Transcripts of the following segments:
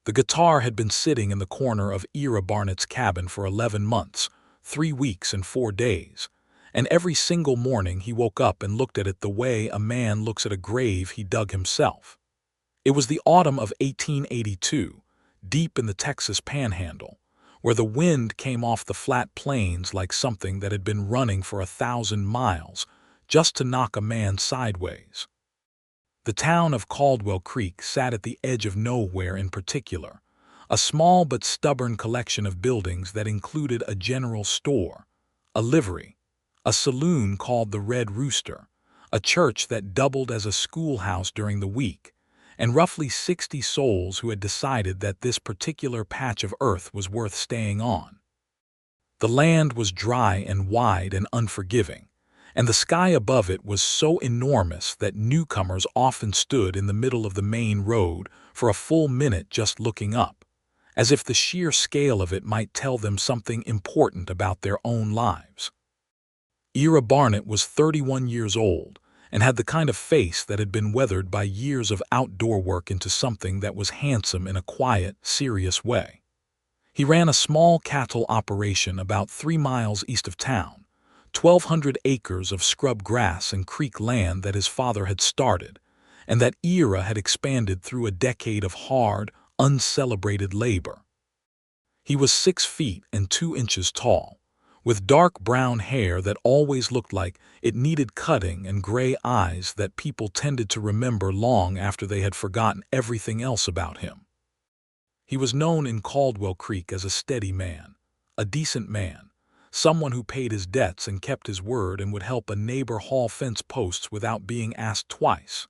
The guitar had been sitting in the corner of Ira Barnett's cabin for 11 months, 3 weeks and 4 days, and every single morning he woke up and looked at it the way a man looks at a grave he dug himself. It was the autumn of 1882, deep in the Texas Panhandle, where the wind came off the flat plains like something that had been running for 1,000 miles just to knock a man sideways. The town of Caldwell Creek sat at the edge of nowhere in particular, a small but stubborn collection of buildings that included a general store, a livery, a saloon called the Red Rooster, a church that doubled as a schoolhouse during the week, and roughly 60 souls who had decided that this particular patch of earth was worth staying on. The land was dry and wide and unforgiving, and the sky above it was so enormous that newcomers often stood in the middle of the main road for a full minute just looking up, as if the sheer scale of it might tell them something important about their own lives. Ira Barnett was 31 years old and had the kind of face that had been weathered by years of outdoor work into something that was handsome in a quiet, serious way. He ran a small cattle operation about 3 miles east of town, 1,200 acres of scrub grass and creek land that his father had started, and that Ira had expanded through a decade of hard, uncelebrated labor. He was 6 feet and 2 inches tall, with dark brown hair that always looked like it needed cutting and gray eyes that people tended to remember long after they had forgotten everything else about him. He was known in Caldwell Creek as a steady man, a decent man, someone who paid his debts and kept his word and would help a neighbor haul fence posts without being asked twice.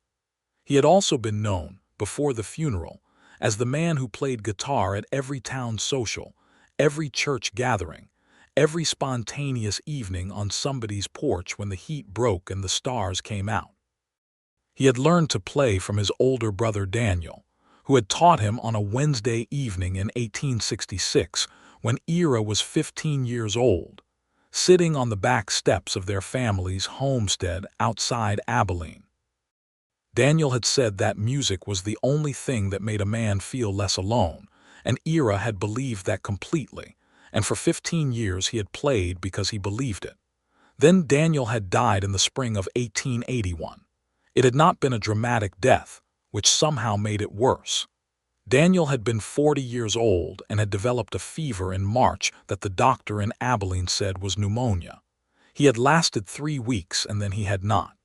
He had also been known, before the funeral, as the man who played guitar at every town social, every church gathering, every spontaneous evening on somebody's porch when the heat broke and the stars came out. He had learned to play from his older brother Daniel, who had taught him on a Wednesday evening in 1866 when Ira was 15 years old, sitting on the back steps of their family's homestead outside Abilene. Daniel had said that music was the only thing that made a man feel less alone, and Ira had believed that completely, and for 15 years he had played because he believed it. Then Daniel had died in the spring of 1881. It had not been a dramatic death, which somehow made it worse. Daniel had been 40 years old and had developed a fever in March that the doctor in Abilene said was pneumonia. He had lasted 3 weeks and then he had not.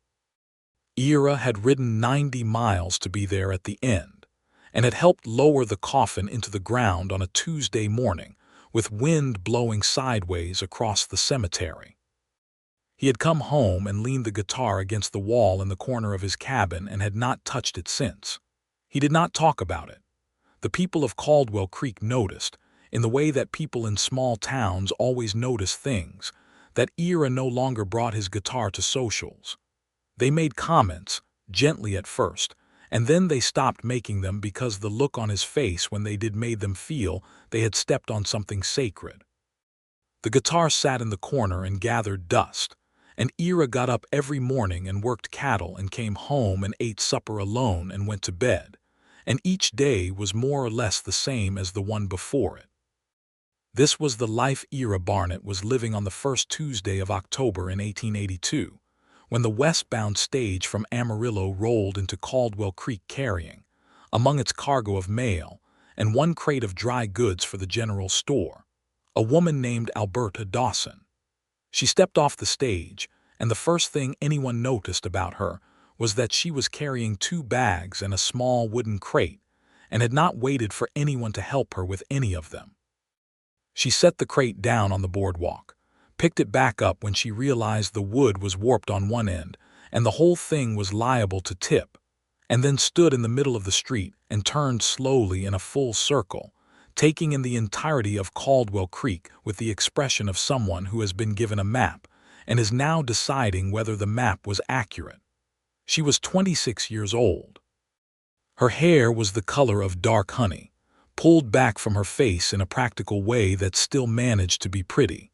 Ira had ridden 90 miles to be there at the end, and had helped lower the coffin into the ground on a Tuesday morning, with wind blowing sideways across the cemetery. He had come home and leaned the guitar against the wall in the corner of his cabin and had not touched it since. He did not talk about it. The people of Caldwell Creek noticed, in the way that people in small towns always notice things, that Ira no longer brought his guitar to socials. They made comments, gently at first, and then they stopped making them because the look on his face when they did made them feel they had stepped on something sacred. The guitar sat in the corner and gathered dust, and Ira got up every morning and worked cattle and came home and ate supper alone and went to bed, and each day was more or less the same as the one before it. This was the life Ira Barnett was living on the first Tuesday of October in 1882, when the westbound stage from Amarillo rolled into Caldwell Creek carrying, among its cargo of mail and 1 crate of dry goods for the general store, a woman named Alberta Dawson. She stepped off the stage, and the first thing anyone noticed about her was that she was carrying 2 bags and a small wooden crate, and had not waited for anyone to help her with any of them. She set the crate down on the boardwalk, picked it back up when she realized the wood was warped on one end and the whole thing was liable to tip, and then stood in the middle of the street and turned slowly in a full circle, taking in the entirety of Caldwell Creek with the expression of someone who has been given a map and is now deciding whether the map was accurate. She was 26 years old. Her hair was the color of dark honey, pulled back from her face in a practical way that still managed to be pretty,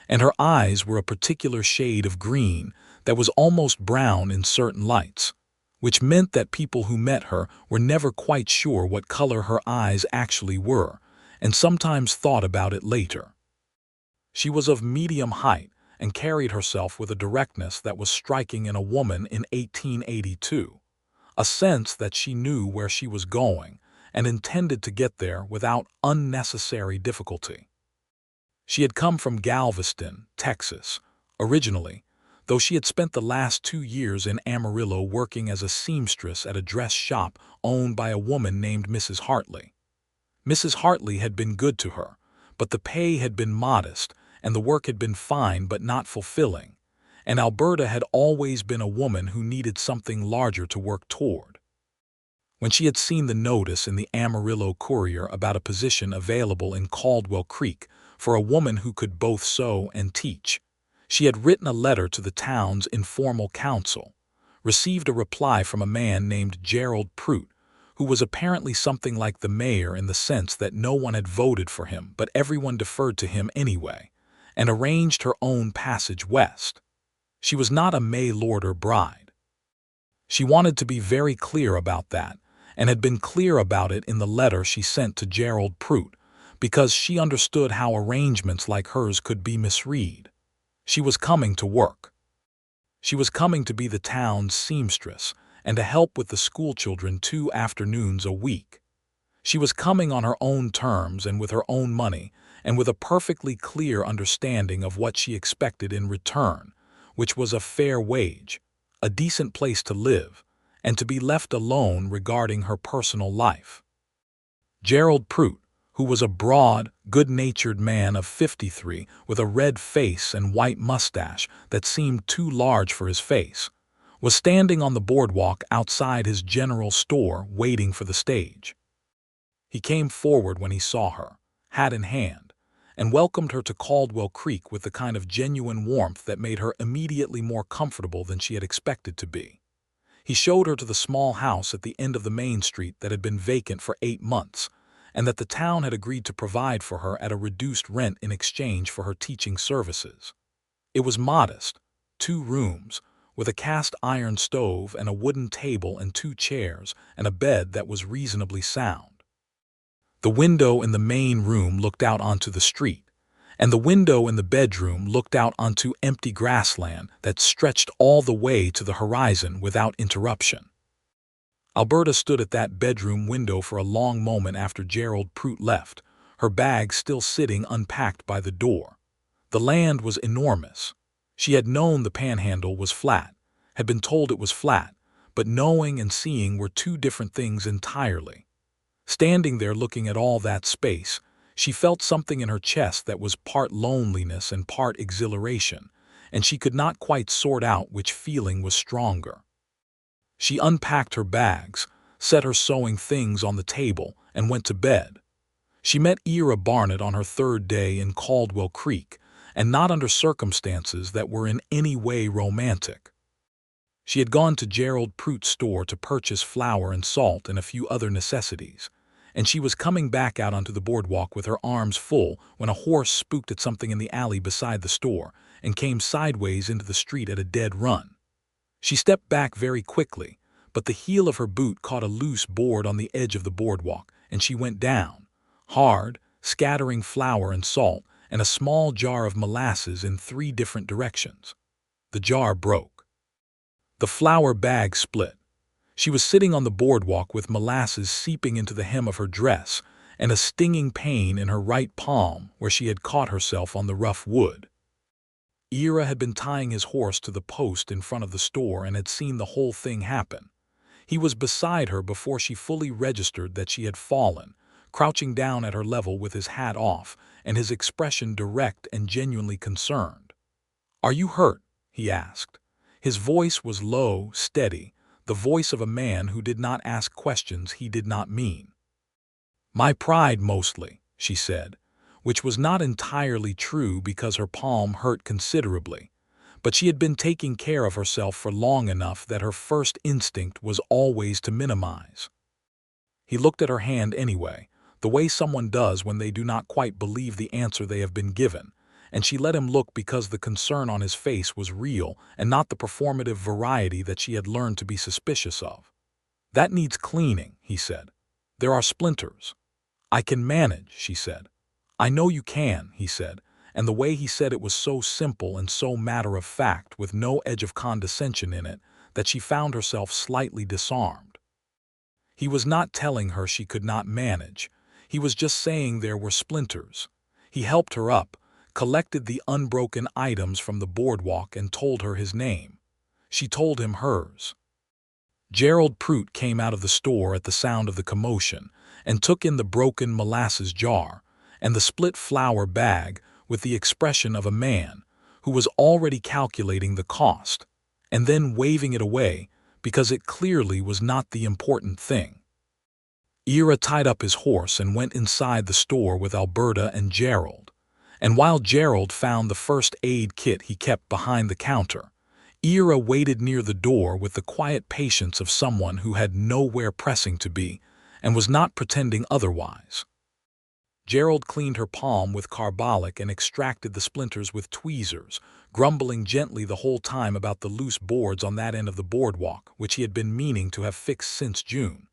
and her eyes were a particular shade of green that was almost brown in certain lights, which meant that people who met her were never quite sure what color her eyes actually were, and sometimes thought about it later. She was of medium height and carried herself with a directness that was striking in a woman in 1882, a sense that she knew where she was going and intended to get there without unnecessary difficulty. She had come from Galveston, Texas, originally, though she had spent the last 2 years in Amarillo working as a seamstress at a dress shop owned by a woman named Mrs. Hartley. Mrs. Hartley had been good to her, but the pay had been modest and the work had been fine but not fulfilling, and Alberta had always been a woman who needed something larger to work toward. When she had seen the notice in the Amarillo Courier about a position available in Caldwell Creek for a woman who could both sew and teach, she had written a letter to the town's informal council, received a reply from a man named Gerald Prout, who was apparently something like the mayor in the sense that no one had voted for him but everyone deferred to him anyway, and arranged her own passage west. She was not a mail-order bride. She wanted to be very clear about that, and had been clear about it in the letter she sent to Gerald Prout, because she understood how arrangements like hers could be misread. She was coming to work. She was coming to be the town's seamstress and to help with the schoolchildren 2 afternoons a week. She was coming on her own terms and with her own money and with a perfectly clear understanding of what she expected in return, which was a fair wage, a decent place to live, and to be left alone regarding her personal life. Gerald Prout, who was a broad, good-natured man of 53 with a red face and white mustache that seemed too large for his face, was standing on the boardwalk outside his general store waiting for the stage. He came forward when he saw her, hat in hand, and welcomed her to Caldwell Creek with the kind of genuine warmth that made her immediately more comfortable than she had expected to be. He showed her to the small house at the end of the main street that had been vacant for 8 months, and that the town had agreed to provide for her at a reduced rent in exchange for her teaching services. It was modest, 2 rooms, with a cast-iron stove and a wooden table and 2 chairs and a bed that was reasonably sound. The window in the main room looked out onto the street, and the window in the bedroom looked out onto empty grassland that stretched all the way to the horizon without interruption. Alberta stood at that bedroom window for a long moment after Gerald Prout left, her bag still sitting unpacked by the door. The land was enormous. She had known the Panhandle was flat, had been told it was flat, but knowing and seeing were 2 different things entirely. Standing there looking at all that space, she felt something in her chest that was part loneliness and part exhilaration, and she could not quite sort out which feeling was stronger. She unpacked her bags, set her sewing things on the table, and went to bed. She met Ira Barnett on her 3rd day in Caldwell Creek, and not under circumstances that were in any way romantic. She had gone to Gerald Prout's store to purchase flour and salt and a few other necessities, and she was coming back out onto the boardwalk with her arms full when a horse spooked at something in the alley beside the store and came sideways into the street at a dead run. She stepped back very quickly, but the heel of her boot caught a loose board on the edge of the boardwalk, and she went down, hard, scattering flour and salt and a small jar of molasses in 3 different directions. The jar broke. The flour bag split. She was sitting on the boardwalk with molasses seeping into the hem of her dress and a stinging pain in her right palm where she had caught herself on the rough wood. Ira had been tying his horse to the post in front of the store and had seen the whole thing happen. He was beside her before she fully registered that she had fallen, crouching down at her level with his hat off and his expression direct and genuinely concerned. "Are you hurt?" he asked. His voice was low, steady, the voice of a man who did not ask questions he did not mean. "My pride mostly," she said, which was not entirely true because her palm hurt considerably, but she had been taking care of herself for long enough that her first instinct was always to minimize. He looked at her hand anyway, the way someone does when they do not quite believe the answer they have been given, and she let him look because the concern on his face was real and not the performative variety that she had learned to be suspicious of. "That needs cleaning," he said. "There are splinters." "I can manage," she said. "I know you can," he said, and the way he said it was so simple and so matter-of-fact with no edge of condescension in it that she found herself slightly disarmed. He was not telling her she could not manage. He was just saying there were splinters. He helped her up, collected the unbroken items from the boardwalk and told her his name. She told him hers. Gerald Prout came out of the store at the sound of the commotion and took in the broken molasses jar and the split flour bag with the expression of a man who was already calculating the cost and then waving it away because it clearly was not the important thing. Ira tied up his horse and went inside the store with Alberta and Gerald, and while Gerald found the first aid kit he kept behind the counter, Ira waited near the door with the quiet patience of someone who had nowhere pressing to be and was not pretending otherwise. Gerald cleaned her palm with carbolic and extracted the splinters with tweezers, grumbling gently the whole time about the loose boards on that end of the boardwalk, which he had been meaning to have fixed since June.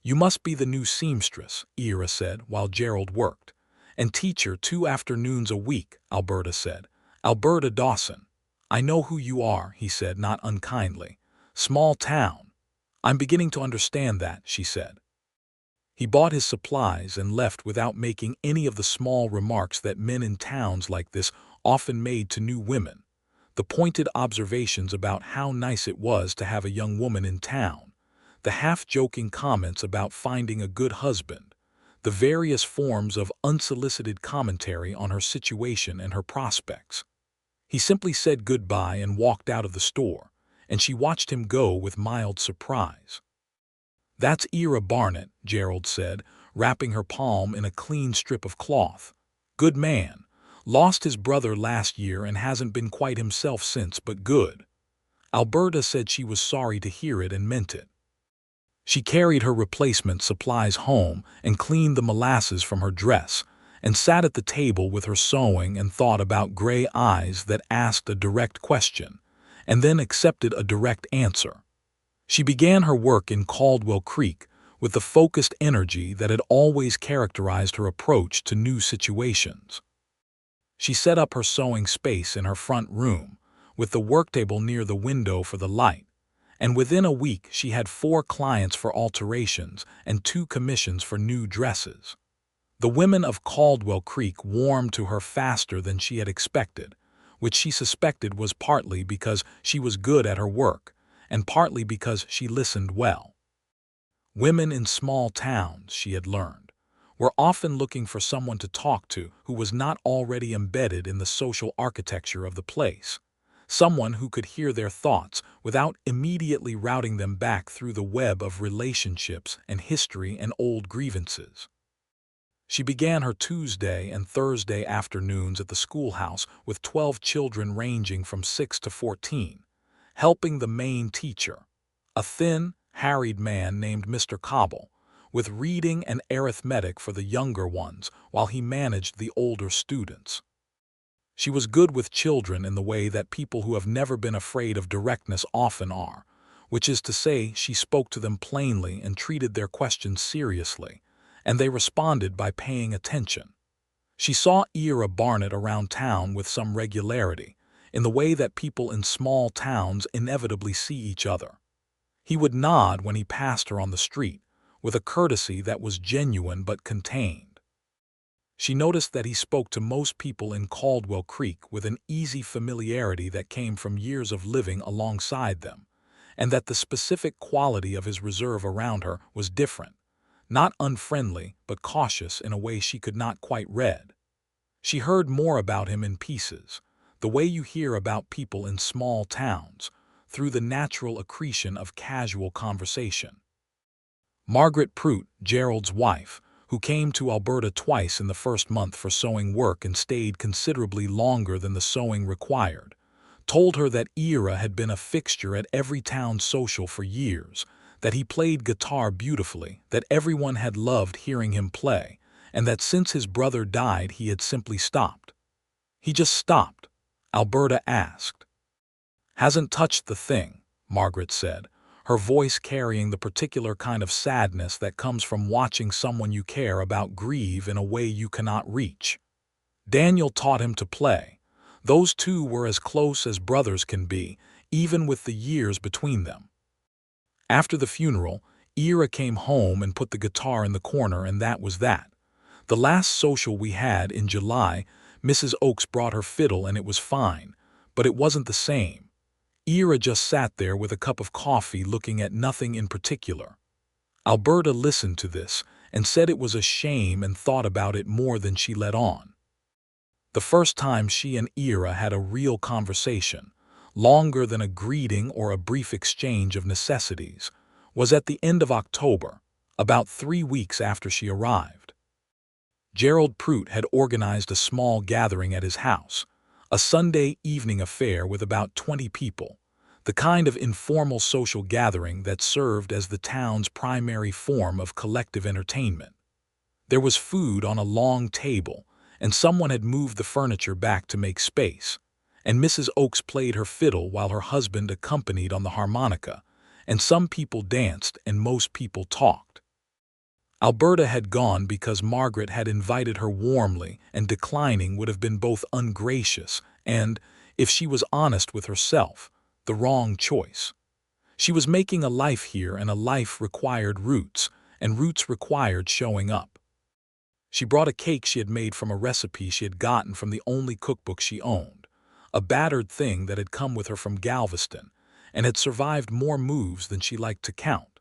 "You must be the new seamstress," Ira said while Gerald worked. "And teach her 2 afternoons a week," Alberta said. "Alberta Dawson." "I know who you are," he said, not unkindly. "Small town." "I'm beginning to understand that," she said. He bought his supplies and left without making any of the small remarks that men in towns like this often made to new women. The pointed observations about how nice it was to have a young woman in town, the half-joking comments about finding a good husband, the various forms of unsolicited commentary on her situation and her prospects. He simply said goodbye and walked out of the store, and she watched him go with mild surprise. "That's Ira Barnett," Gerald said, wrapping her palm in a clean strip of cloth. "Good man. Lost his brother last year and hasn't been quite himself since, but good." Alberta said she was sorry to hear it and meant it. She carried her replacement supplies home and cleaned the molasses from her dress, and sat at the table with her sewing and thought about gray eyes that asked a direct question, and then accepted a direct answer. She began her work in Caldwell Creek with the focused energy that had always characterized her approach to new situations. She set up her sewing space in her front room, with the worktable near the window for the light, and within a week she had 4 clients for alterations and 2 commissions for new dresses. The women of Caldwell Creek warmed to her faster than she had expected, which she suspected was partly because she was good at her work, and partly because she listened well. Women in small towns, she had learned, were often looking for someone to talk to who was not already embedded in the social architecture of the place, someone who could hear their thoughts without immediately routing them back through the web of relationships and history and old grievances. She began her Tuesday and Thursday afternoons at the schoolhouse with 12 children ranging from 6 to 14, helping the main teacher, a thin, harried man named Mr. Cobble, with reading and arithmetic for the younger ones while he managed the older students. She was good with children in the way that people who have never been afraid of directness often are, which is to say she spoke to them plainly and treated their questions seriously, and they responded by paying attention. She saw Ira Barnett around town with some regularity, in the way that people in small towns inevitably see each other. He would nod when he passed her on the street, with a courtesy that was genuine but contained. She noticed that he spoke to most people in Caldwell Creek with an easy familiarity that came from years of living alongside them, and that the specific quality of his reserve around her was different, not unfriendly but cautious in a way she could not quite read. She heard more about him in pieces, the way you hear about people in small towns, through the natural accretion of casual conversation. Margaret Prout, Gerald's wife, who came to Alberta twice in the first month for sewing work and stayed considerably longer than the sewing required, told her that Ira had been a fixture at every town social for years, that he played guitar beautifully, that everyone had loved hearing him play, and that since his brother died he had simply stopped. He just stopped, Alberta asked. Hasn't touched the thing, Margaret said, her voice carrying the particular kind of sadness that comes from watching someone you care about grieve in a way you cannot reach. Daniel taught him to play. Those two were as close as brothers can be, even with the years between them. After the funeral, Ira came home and put the guitar in the corner, and that was that. The last social we had in July, Mrs. Oakes brought her fiddle and it was fine, but it wasn't the same. Ira just sat there with a cup of coffee looking at nothing in particular. Alberta listened to this and said it was a shame and thought about it more than she let on. The first time she and Ira had a real conversation, longer than a greeting or a brief exchange of necessities, was at the end of October, about 3 weeks after she arrived. Gerald Prout had organized a small gathering at his house, a Sunday evening affair with about 20 people, the kind of informal social gathering that served as the town's primary form of collective entertainment. There was food on a long table, and someone had moved the furniture back to make space, and Mrs. Oakes played her fiddle while her husband accompanied on the harmonica, and some people danced and most people talked. Alberta had gone because Margaret had invited her warmly, and declining would have been both ungracious and, if she was honest with herself, the wrong choice. She was making a life here, and a life required roots, and roots required showing up. She brought a cake she had made from a recipe she had gotten from the only cookbook she owned, a battered thing that had come with her from Galveston, and had survived more moves than she liked to count.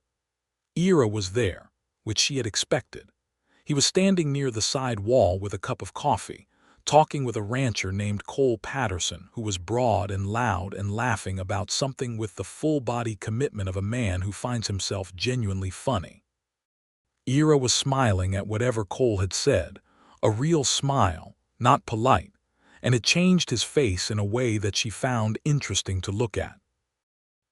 Ira was there, which she had expected. He was standing near the side wall with a cup of coffee, talking with a rancher named Cole Patterson, who was broad and loud and laughing about something with the full-body commitment of a man who finds himself genuinely funny. Ira was smiling at whatever Cole had said, a real smile, not polite, and it changed his face in a way that she found interesting to look at.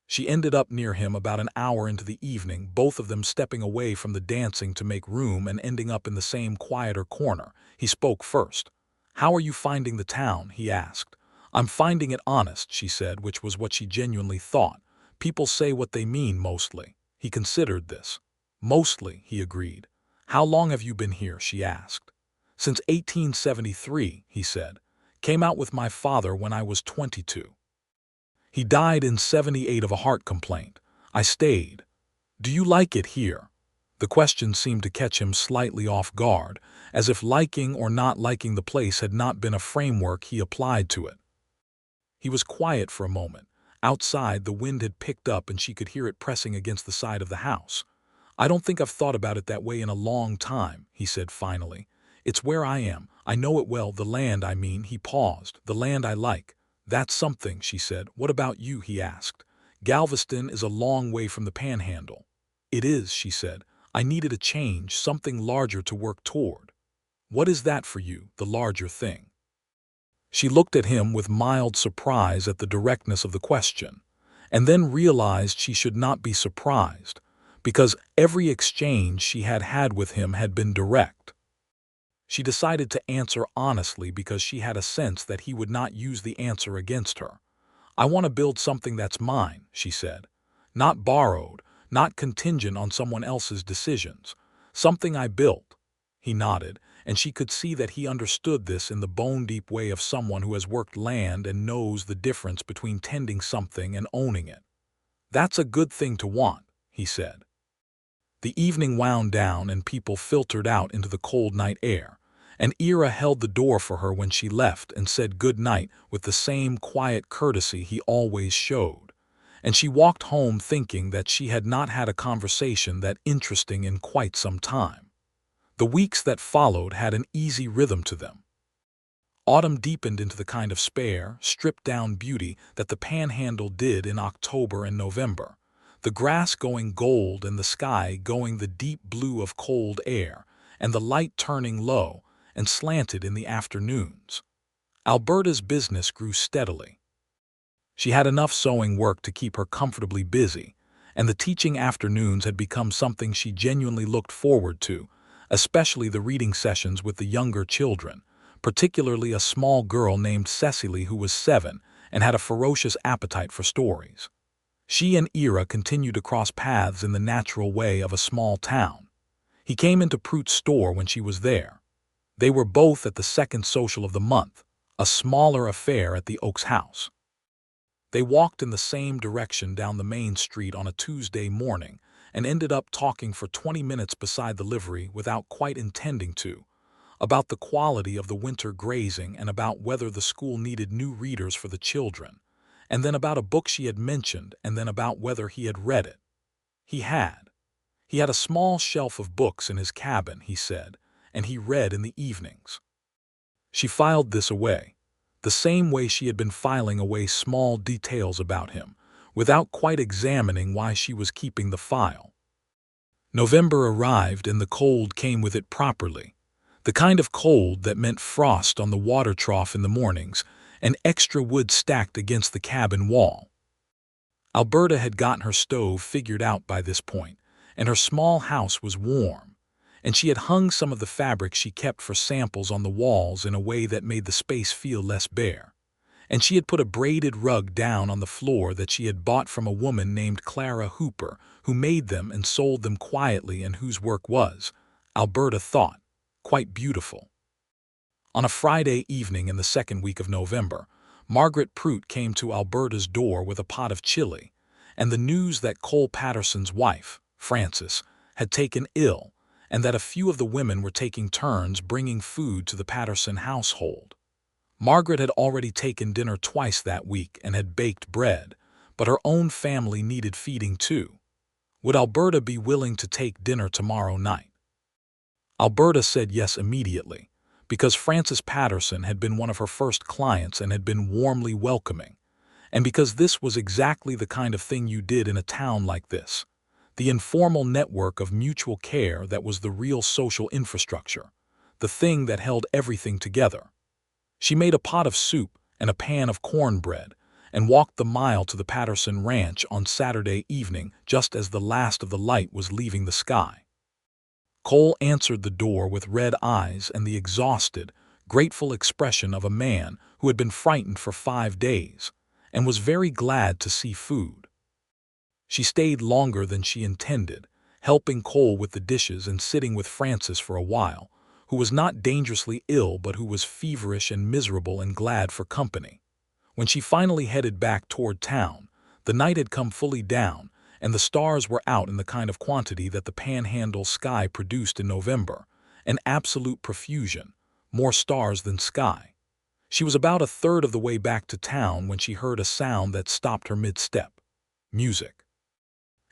She ended up near him about an hour into the evening, both of them stepping away from the dancing to make room and ending up in the same quieter corner. He spoke first. "How are you finding the town?" he asked. "I'm finding it honest," she said, which was what she genuinely thought. "People say what they mean mostly." He considered this. "Mostly," he agreed. "How long have you been here?" she asked. "Since 1873, he said. "Came out with my father when I was 22. He died in 78 of a heart complaint. I stayed." "Do you like it here?" The question seemed to catch him slightly off guard, as if liking or not liking the place had not been a framework he applied to it. He was quiet for a moment. Outside, the wind had picked up and she could hear it pressing against the side of the house. "I don't think I've thought about it that way in a long time," he said finally. "It's where I am. I know it well, the land, I mean." He paused. "The land I like." "That's something," she said. "What about you?" he asked. "Galveston is a long way from the Panhandle." "It is," she said. "I needed a change, something larger to work toward." "What is that for you, the larger thing?" She looked at him with mild surprise at the directness of the question, and then realized she should not be surprised, because every exchange she had had with him had been direct. She decided to answer honestly because she had a sense that he would not use the answer against her. "I want to build something that's mine," she said. "Not borrowed, not contingent on someone else's decisions. Something I built." He nodded, and she could see that he understood this in the bone-deep way of someone who has worked land and knows the difference between tending something and owning it. "That's a good thing to want," he said. The evening wound down and people filtered out into the cold night air, and Ira held the door for her when she left and said good night with the same quiet courtesy he always showed, and she walked home thinking that she had not had a conversation that interesting in quite some time. The weeks that followed had an easy rhythm to them. Autumn deepened into the kind of spare, stripped-down beauty that the Panhandle did in October and November, the grass going gold and the sky going the deep blue of cold air, and the light turning low and slanted in the afternoons. Alberta's business grew steadily. She had enough sewing work to keep her comfortably busy, and the teaching afternoons had become something she genuinely looked forward to, especially the reading sessions with the younger children, particularly a small girl named Cecily who was 7 and had a ferocious appetite for stories. She and Ira continued to cross paths in the natural way of a small town. He came into Prute's store when she was there. They were both at the second social of the month, a smaller affair at the Oaks house. They walked in the same direction down the main street on a Tuesday morning and ended up talking for 20 minutes beside the livery without quite intending to, about the quality of the winter grazing and about whether the school needed new readers for the children, and then about a book she had mentioned and then about whether he had read it. He had. He had a small shelf of books in his cabin, he said, and he read in the evenings. She filed this away, the same way she had been filing away small details about him, without quite examining why she was keeping the file. November arrived and the cold came with it properly, the kind of cold that meant frost on the water trough in the mornings and extra wood stacked against the cabin wall. Alberta had gotten her stove figured out by this point, and her small house was warm, and she had hung some of the fabric she kept for samples on the walls in a way that made the space feel less bare, and she had put a braided rug down on the floor that she had bought from a woman named Clara Hooper, who made them and sold them quietly and whose work was, Alberta thought, quite beautiful. On a Friday evening in the second week of November, Margaret Prute came to Alberta's door with a pot of chili, and the news that Cole Patterson's wife, Frances, had taken ill, and that a few of the women were taking turns bringing food to the Patterson household. Margaret had already taken dinner twice that week and had baked bread, but her own family needed feeding too. Would Alberta be willing to take dinner tomorrow night? Alberta said yes immediately, because Frances Patterson had been one of her first clients and had been warmly welcoming, and because this was exactly the kind of thing you did in a town like this, the informal network of mutual care that was the real social infrastructure, the thing that held everything together. She made a pot of soup and a pan of cornbread and walked the mile to the Patterson ranch on Saturday evening just as the last of the light was leaving the sky. Cole answered the door with red eyes and the exhausted, grateful expression of a man who had been frightened for 5 days and was very glad to see food. She stayed longer than she intended, helping Cole with the dishes and sitting with Frances for a while, who was not dangerously ill but who was feverish and miserable and glad for company. When she finally headed back toward town, the night had come fully down, and the stars were out in the kind of quantity that the Panhandle sky produced in November, an absolute profusion, more stars than sky. She was about a third of the way back to town when she heard a sound that stopped her mid-step. Music.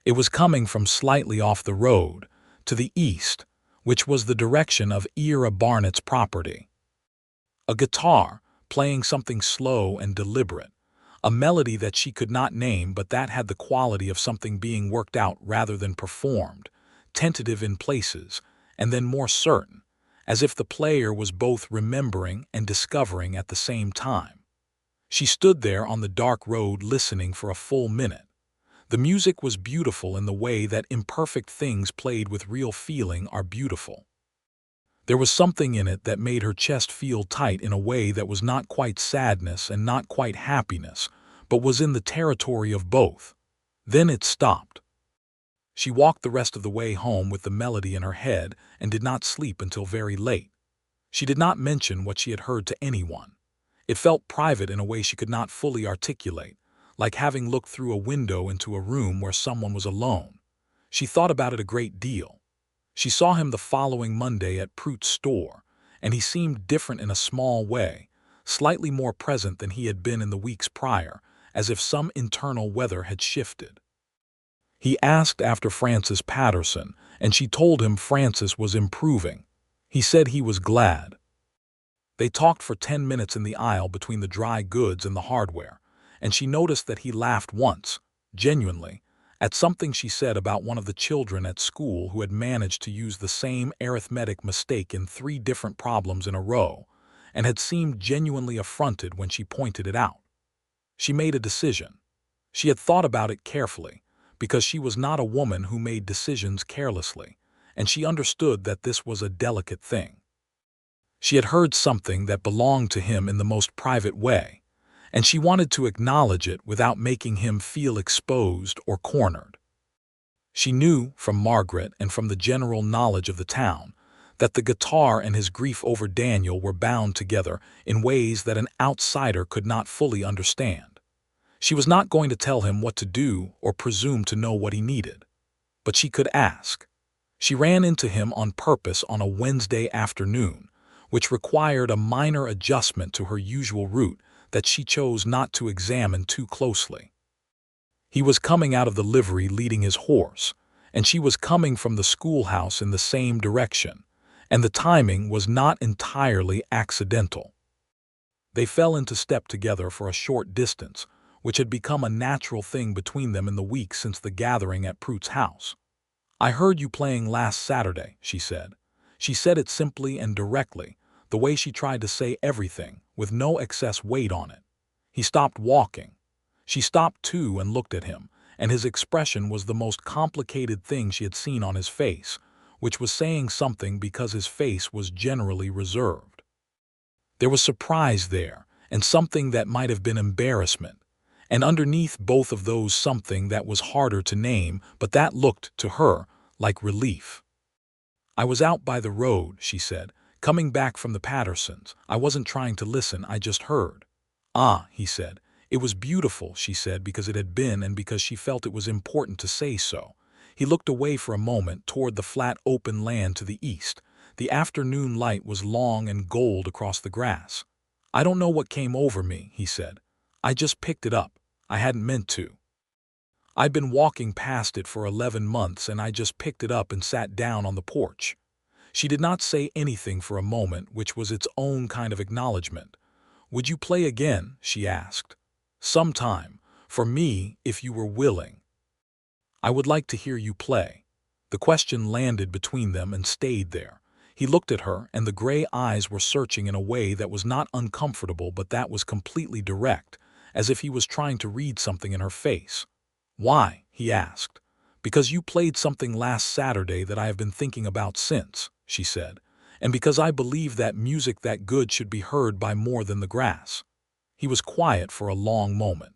It was coming from slightly off the road, to the east, which was the direction of Ira Barnett's property. A guitar, playing something slow and deliberate, a melody that she could not name but that had the quality of something being worked out rather than performed, tentative in places, and then more certain, as if the player was both remembering and discovering at the same time. She stood there on the dark road listening for a full minute. The music was beautiful in the way that imperfect things played with real feeling are beautiful. There was something in it that made her chest feel tight in a way that was not quite sadness and not quite happiness, but was in the territory of both. Then it stopped. She walked the rest of the way home with the melody in her head and did not sleep until very late. She did not mention what she had heard to anyone. It felt private in a way she could not fully articulate, like having looked through a window into a room where someone was alone. She thought about it a great deal. She saw him the following Monday at Prute's store, and he seemed different in a small way, slightly more present than he had been in the weeks prior, as if some internal weather had shifted. He asked after Frances Patterson, and she told him Frances was improving. He said he was glad. They talked for 10 minutes in the aisle between the dry goods and the hardware, and she noticed that he laughed once, genuinely, at something she said about one of the children at school who had managed to use the same arithmetic mistake in 3 different problems in a row, and had seemed genuinely affronted when she pointed it out. She made a decision. She had thought about it carefully, because she was not a woman who made decisions carelessly, and she understood that this was a delicate thing. She had heard something that belonged to him in the most private way, and she wanted to acknowledge it without making him feel exposed or cornered. She knew from Margaret and from the general knowledge of the town that the guitar and his grief over Daniel were bound together in ways that an outsider could not fully understand. She was not going to tell him what to do or presume to know what he needed, but she could ask. She ran into him on purpose on a Wednesday afternoon, which required a minor adjustment to her usual route that she chose not to examine too closely. He was coming out of the livery leading his horse, and she was coming from the schoolhouse in the same direction, and the timing was not entirely accidental. They fell into step together for a short distance, which had become a natural thing between them in the week since the gathering at Pruitt's house. "I heard you playing last Saturday," she said. She said it simply and directly, the way she tried to say everything, with no excess weight on it. He stopped walking. She stopped too and looked at him, and his expression was the most complicated thing she had seen on his face, which was saying something because his face was generally reserved. There was surprise there, and something that might have been embarrassment, and underneath both of those something that was harder to name, but that looked, to her, like relief. "I was out by the road," she said, "coming back from the Pattersons. I wasn't trying to listen, I just heard." "Ah," he said. "It was beautiful," she said, because it had been and because she felt it was important to say so. He looked away for a moment toward the flat open land to the east. The afternoon light was long and gold across the grass. "I don't know what came over me," he said. "I just picked it up. I hadn't meant to. I'd been walking past it for 11 months and I just picked it up and sat down on the porch." She did not say anything for a moment, which was its own kind of acknowledgement. "Would you play again?" she asked. "Sometime. For me, if you were willing." "I would like to hear you play." The question landed between them and stayed there. He looked at her, and the gray eyes were searching in a way that was not uncomfortable but that was completely direct, as if he was trying to read something in her face. "Why?" he asked. "Because you played something last Saturday that I have been thinking about since," she said, "and because I believe that music that good should be heard by more than the grass." He was quiet for a long moment.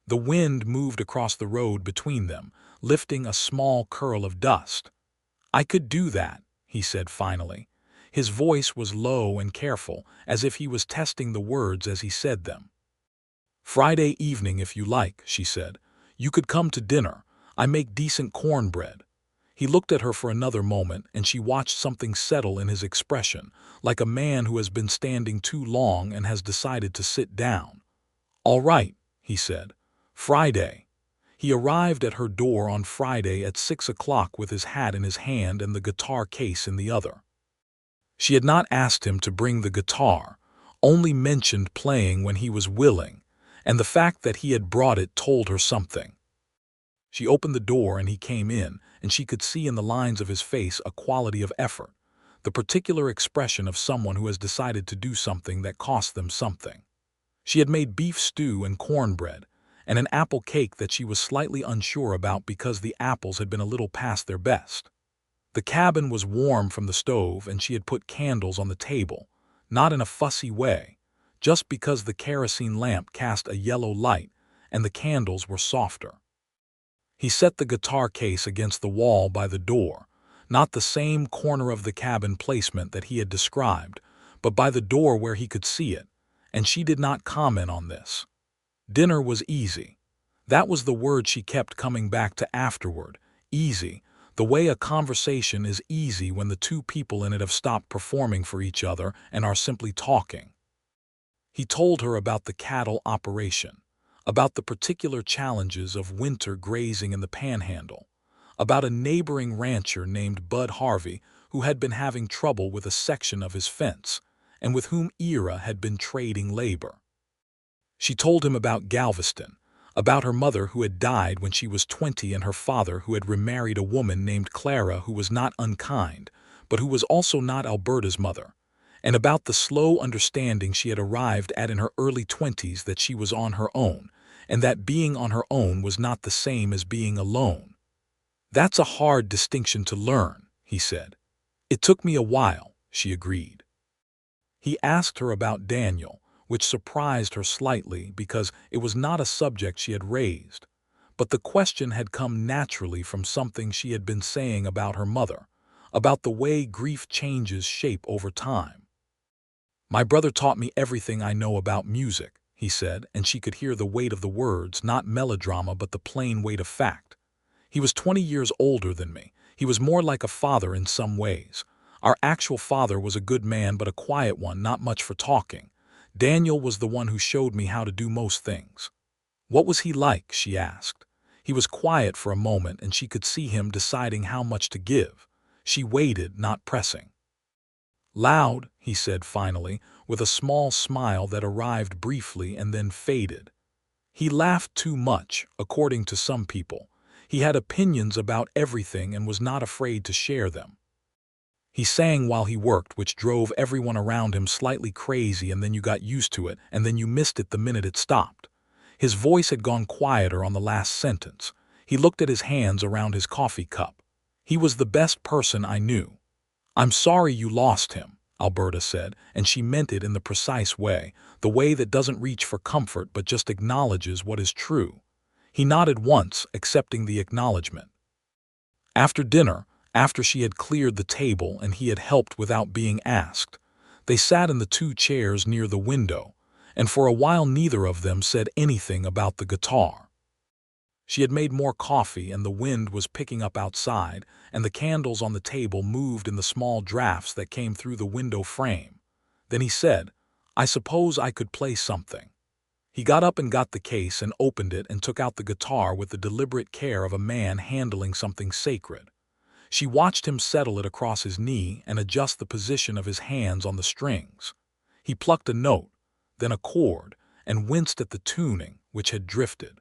The wind moved across the road between them, lifting a small curl of dust. "I could do that," he said finally. His voice was low and careful, as if he was testing the words as he said them. "Friday evening, if you like," she said. "You could come to dinner. I make decent cornbread." He looked at her for another moment, and she watched something settle in his expression, like a man who has been standing too long and has decided to sit down. "All right," he said. "Friday." He arrived at her door on Friday at 6 o'clock with his hat in his hand and the guitar case in the other. She had not asked him to bring the guitar, only mentioned playing when he was willing, and the fact that he had brought it told her something. She opened the door and he came in, and she could see in the lines of his face a quality of effort, the particular expression of someone who has decided to do something that costs them something. She had made beef stew and cornbread, and an apple cake that she was slightly unsure about because the apples had been a little past their best. The cabin was warm from the stove, and she had put candles on the table, not in a fussy way, just because the kerosene lamp cast a yellow light and the candles were softer. He set the guitar case against the wall by the door, not the same corner of the cabin placement that he had described, but by the door where he could see it, and she did not comment on this. Dinner was easy. That was the word she kept coming back to afterward. Easy, the way a conversation is easy when the two people in it have stopped performing for each other and are simply talking. He told her about the cattle operation, about the particular challenges of winter grazing in the Panhandle, about a neighboring rancher named Bud Harvey who had been having trouble with a section of his fence, and with whom Ira had been trading labor. She told him about Galveston, about her mother who had died when she was 20 and her father who had remarried a woman named Clara who was not unkind, but who was also not Alberta's mother, and about the slow understanding she had arrived at in her early 20s that she was on her own, and that being on her own was not the same as being alone. "That's a hard distinction to learn," he said. "It took me a while," she agreed. He asked her about Daniel, which surprised her slightly because it was not a subject she had raised. But the question had come naturally from something she had been saying about her mother, about the way grief changes shape over time. "My brother taught me everything I know about music," he said, and she could hear the weight of the words, not melodrama but the plain weight of fact. "He was 20 years older than me. He was more like a father in some ways. Our actual father was a good man but a quiet one, not much for talking. Daniel was the one who showed me how to do most things." "What was he like?" she asked. He was quiet for a moment, and she could see him deciding how much to give. She waited, not pressing. "Loud," he said finally, with a small smile that arrived briefly and then faded. He laughed too much, according to some people. He had opinions about everything and was not afraid to share them. He sang while he worked, which drove everyone around him slightly crazy, and then you got used to it, and then you missed it the minute it stopped. His voice had gone quieter on the last sentence. He looked at his hands around his coffee cup. "He was the best person I knew." "I'm sorry you lost him," Alberta said, and she meant it in the precise way, the way that doesn't reach for comfort but just acknowledges what is true. He nodded once, accepting the acknowledgement. After dinner, after she had cleared the table and he had helped without being asked, they sat in the two chairs near the window, and for a while neither of them said anything about the guitar. She had made more coffee, and the wind was picking up outside, and the candles on the table moved in the small drafts that came through the window frame. Then he said, "I suppose I could play something." He got up and got the case and opened it and took out the guitar with the deliberate care of a man handling something sacred. She watched him settle it across his knee and adjust the position of his hands on the strings. He plucked a note, then a chord, and winced at the tuning, which had drifted.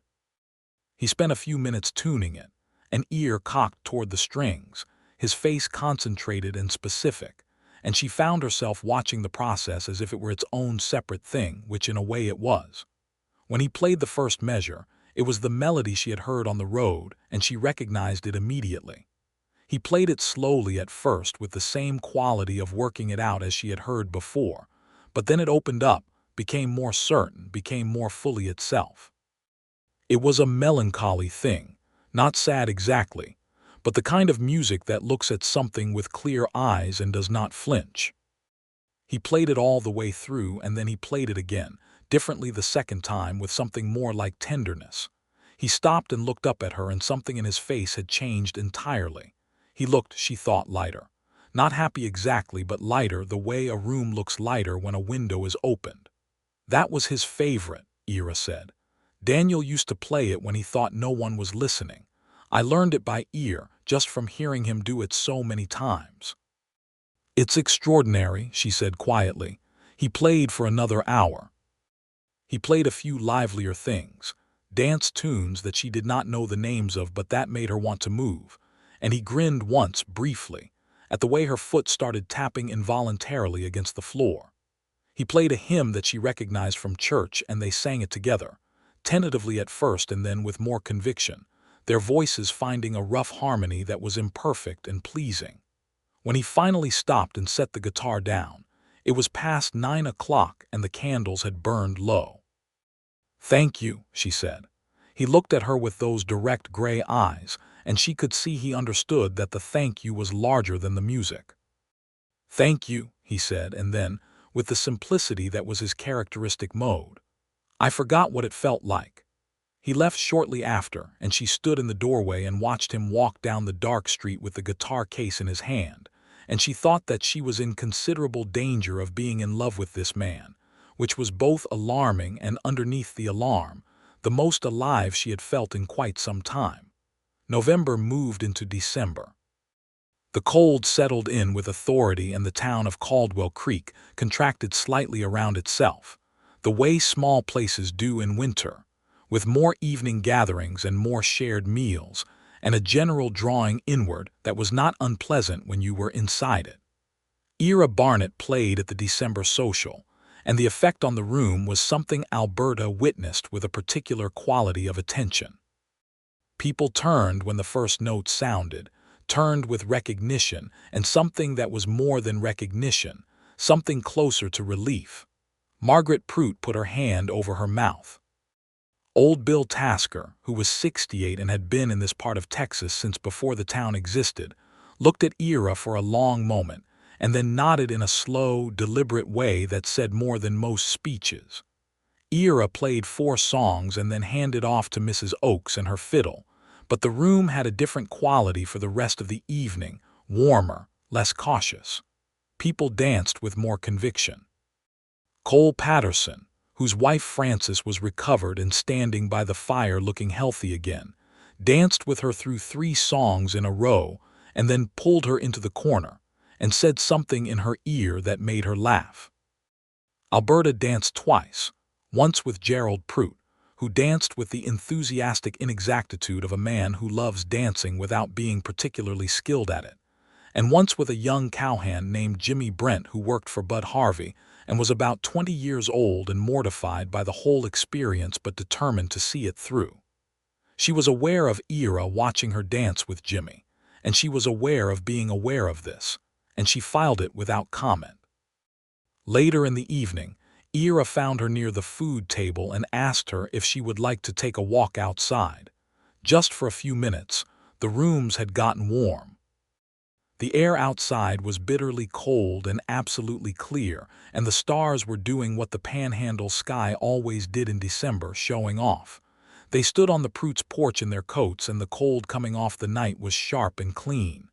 He spent a few minutes tuning it, an ear cocked toward the strings, his face concentrated and specific, and she found herself watching the process as if it were its own separate thing, which in a way it was. When he played the first measure, it was the melody she had heard on the road, and she recognized it immediately. He played it slowly at first with the same quality of working it out as she had heard before, but then it opened up, became more certain, became more fully itself. It was a melancholy thing, not sad exactly, but the kind of music that looks at something with clear eyes and does not flinch. He played it all the way through, and then he played it again, differently the second time, with something more like tenderness. He stopped and looked up at her, and something in his face had changed entirely. He looked, she thought, lighter. Not happy exactly, but lighter, the way a room looks lighter when a window is opened. "That was his favorite," Ira said. "Daniel used to play it when he thought no one was listening. I learned it by ear, just from hearing him do it so many times." "It's extraordinary," she said quietly. He played for another hour. He played a few livelier things, dance tunes that she did not know the names of, but that made her want to move, and he grinned once, briefly, at the way her foot started tapping involuntarily against the floor. He played a hymn that she recognized from church, and they sang it together, tentatively at first and then with more conviction, their voices finding a rough harmony that was imperfect and pleasing. When he finally stopped and set the guitar down, it was past 9 o'clock and the candles had burned low. "Thank you," she said. He looked at her with those direct gray eyes, and she could see he understood that the thank you was larger than the music. "Thank you," he said, and then, with the simplicity that was his characteristic mode, "I forgot what it felt like." He left shortly after, and she stood in the doorway and watched him walk down the dark street with the guitar case in his hand, and she thought that she was in considerable danger of being in love with this man, which was both alarming and, underneath the alarm, the most alive she had felt in quite some time. November moved into December. The cold settled in with authority, and the town of Caldwell Creek contracted slightly around itself, the way small places do in winter, with more evening gatherings and more shared meals, and a general drawing inward that was not unpleasant when you were inside it. Ira Barnett played at the December social, and the effect on the room was something Alberta witnessed with a particular quality of attention. People turned when the first note sounded, turned with recognition, and something that was more than recognition, something closer to relief. Margaret Prout put her hand over her mouth. Old Bill Tasker, who was 68 and had been in this part of Texas since before the town existed, looked at Ira for a long moment and then nodded in a slow, deliberate way that said more than most speeches. Ira played 4 songs and then handed off to Mrs. Oakes and her fiddle, but the room had a different quality for the rest of the evening, warmer, less cautious. People danced with more conviction. Cole Patterson, whose wife Frances was recovered and standing by the fire looking healthy again, danced with her through 3 songs in a row and then pulled her into the corner and said something in her ear that made her laugh. Alberta danced twice, once with Gerald Prout, who danced with the enthusiastic inexactitude of a man who loves dancing without being particularly skilled at it, and once with a young cowhand named Jimmy Brent who worked for Bud Harvey and was about 20 years old and mortified by the whole experience but determined to see it through. She was aware of Ira watching her dance with Jimmy, and she was aware of being aware of this, and she filed it without comment. Later in the evening, Ira found her near the food table and asked her if she would like to take a walk outside. Just for a few minutes, the rooms had gotten warm. The air outside was bitterly cold and absolutely clear, and the stars were doing what the Panhandle sky always did in December, showing off. They stood on the Prout's porch in their coats, and the cold coming off the night was sharp and clean.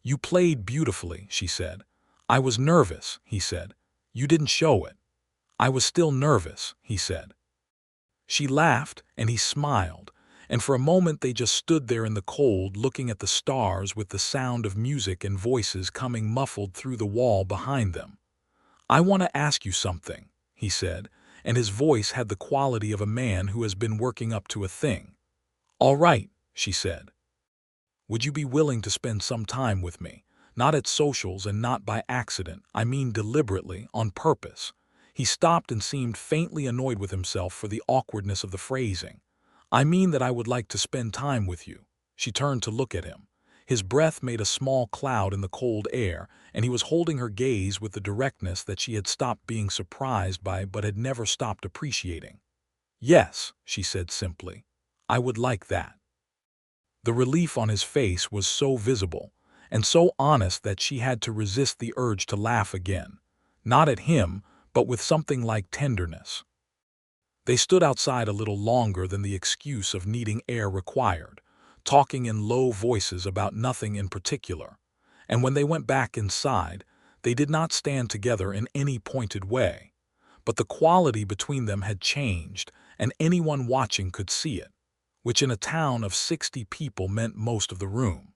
"You played beautifully," she said. "I was nervous," he said. "You didn't show it." "I was still nervous," he said. She laughed, and he smiled, and for a moment they just stood there in the cold looking at the stars with the sound of music and voices coming muffled through the wall behind them. "I want to ask you something," he said, and his voice had the quality of a man who has been working up to a thing. "All right," she said. "Would you be willing to spend some time with me? Not at socials and not by accident, I mean deliberately, on purpose." He stopped and seemed faintly annoyed with himself for the awkwardness of the phrasing. "I mean that I would like to spend time with you." She turned to look at him. His breath made a small cloud in the cold air, and he was holding her gaze with the directness that she had stopped being surprised by but had never stopped appreciating. "Yes," she said simply. "I would like that." The relief on his face was so visible and so honest that she had to resist the urge to laugh again, not at him, but with something like tenderness. They stood outside a little longer than the excuse of needing air required, talking in low voices about nothing in particular, and when they went back inside, they did not stand together in any pointed way, but the quality between them had changed, and anyone watching could see it, which in a town of 60 people meant most of the room.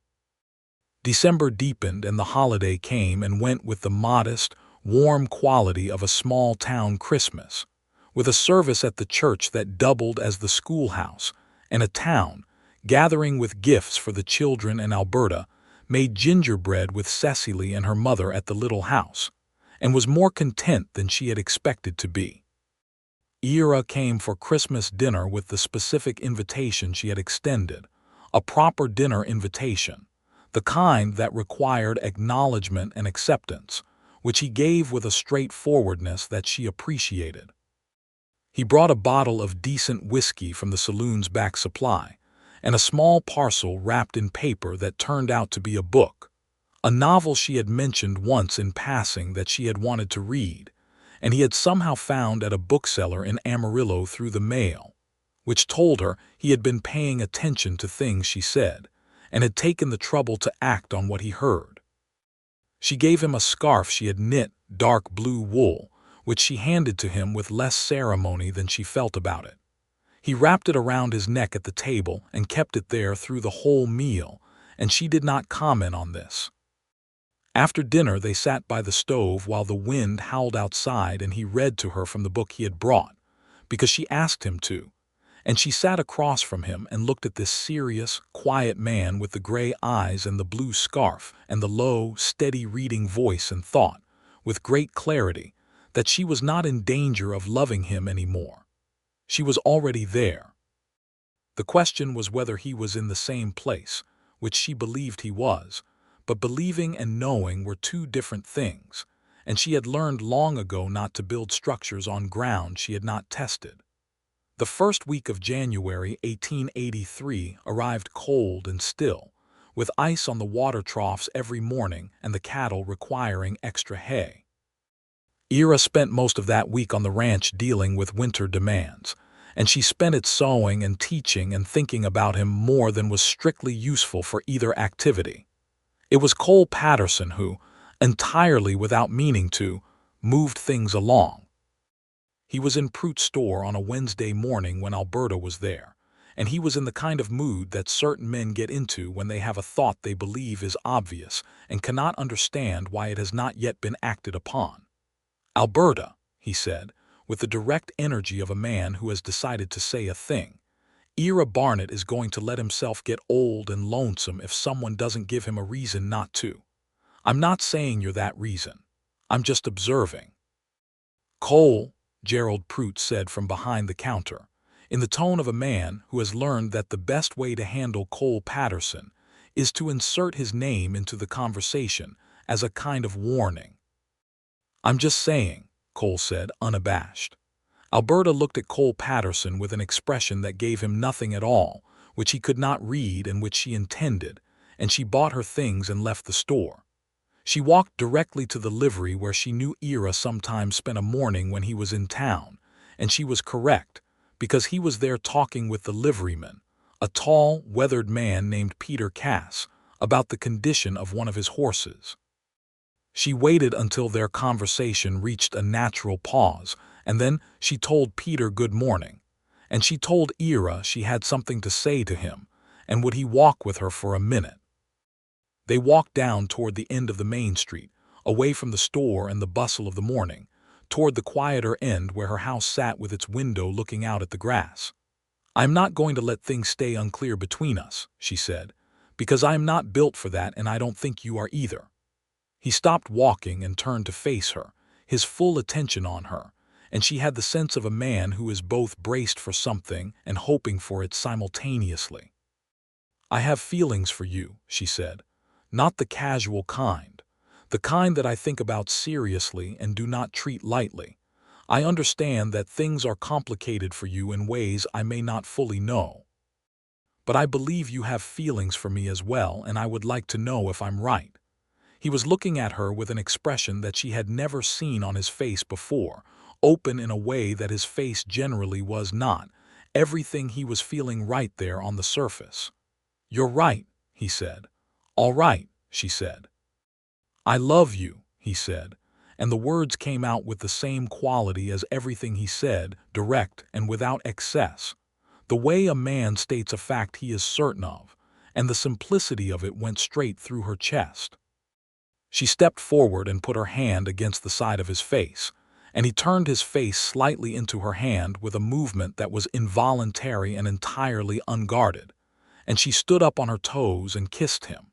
December deepened and the holiday came and went with the modest, warm quality of a small-town Christmas, with a service at the church that doubled as the schoolhouse, and a town, gathering with gifts for the children, and Alberta made gingerbread with Cecily and her mother at the little house, and was more content than she had expected to be. Ira came for Christmas dinner with the specific invitation she had extended, a proper dinner invitation, the kind that required acknowledgement and acceptance, which he gave with a straightforwardness that she appreciated. He brought a bottle of decent whiskey from the saloon's back supply, and a small parcel wrapped in paper that turned out to be a book, a novel she had mentioned once in passing that she had wanted to read, and he had somehow found at a bookseller in Amarillo through the mail, which told her he had been paying attention to things she said, and had taken the trouble to act on what he heard. She gave him a scarf she had knit, dark blue wool, which she handed to him with less ceremony than she felt about it. He wrapped it around his neck at the table and kept it there through the whole meal, and she did not comment on this. After dinner they sat by the stove while the wind howled outside, and he read to her from the book he had brought, because she asked him to, and she sat across from him and looked at this serious, quiet man with the gray eyes and the blue scarf and the low, steady reading voice, and thought, with great clarity, that she was not in danger of loving him anymore. She was already there. The question was whether he was in the same place, which she believed he was, but believing and knowing were 2 different things, and she had learned long ago not to build structures on ground she had not tested. The first week of January 1883 arrived cold and still, with ice on the water troughs every morning and the cattle requiring extra hay. Ira spent most of that week on the ranch dealing with winter demands, and she spent it sewing and teaching and thinking about him more than was strictly useful for either activity. It was Cole Patterson who, entirely without meaning to, moved things along. He was in Pruett's store on a Wednesday morning when Alberta was there, and he was in the kind of mood that certain men get into when they have a thought they believe is obvious and cannot understand why it has not yet been acted upon. "Alberta," he said, with the direct energy of a man who has decided to say a thing, "Ira Barnett is going to let himself get old and lonesome if someone doesn't give him a reason not to. I'm not saying you're that reason. I'm just observing." "Cole," Gerald Pruitt said from behind the counter, in the tone of a man who has learned that the best way to handle Cole Patterson is to insert his name into the conversation as a kind of warning. "I'm just saying," Cole said, unabashed. Alberta looked at Cole Patterson with an expression that gave him nothing at all, which he could not read and which she intended, and she bought her things and left the store. She walked directly to the livery where she knew Ira sometimes spent a morning when he was in town, and she was correct, because he was there talking with the liveryman, a tall, weathered man named Peter Cass, about the condition of one of his horses. She waited until their conversation reached a natural pause, and then she told Peter good morning, and she told Ira she had something to say to him, and would he walk with her for a minute. They walked down toward the end of the main street, away from the store and the bustle of the morning, toward the quieter end where her house sat with its window looking out at the grass. "I'm not going to let things stay unclear between us," she said, "because I am not built for that and I don't think you are either." He stopped walking and turned to face her, his full attention on her, and she had the sense of a man who is both braced for something and hoping for it simultaneously. "I have feelings for you," she said, "not the casual kind, the kind that I think about seriously and do not treat lightly. I understand that things are complicated for you in ways I may not fully know. But I believe you have feelings for me as well, and I would like to know if I'm right." He was looking at her with an expression that she had never seen on his face before, open in a way that his face generally was not, everything he was feeling right there on the surface. "You're right," he said. "All right," she said. "I love you," he said, and the words came out with the same quality as everything he said, direct and without excess, the way a man states a fact he is certain of, and the simplicity of it went straight through her chest. She stepped forward and put her hand against the side of his face, and he turned his face slightly into her hand with a movement that was involuntary and entirely unguarded, and she stood up on her toes and kissed him.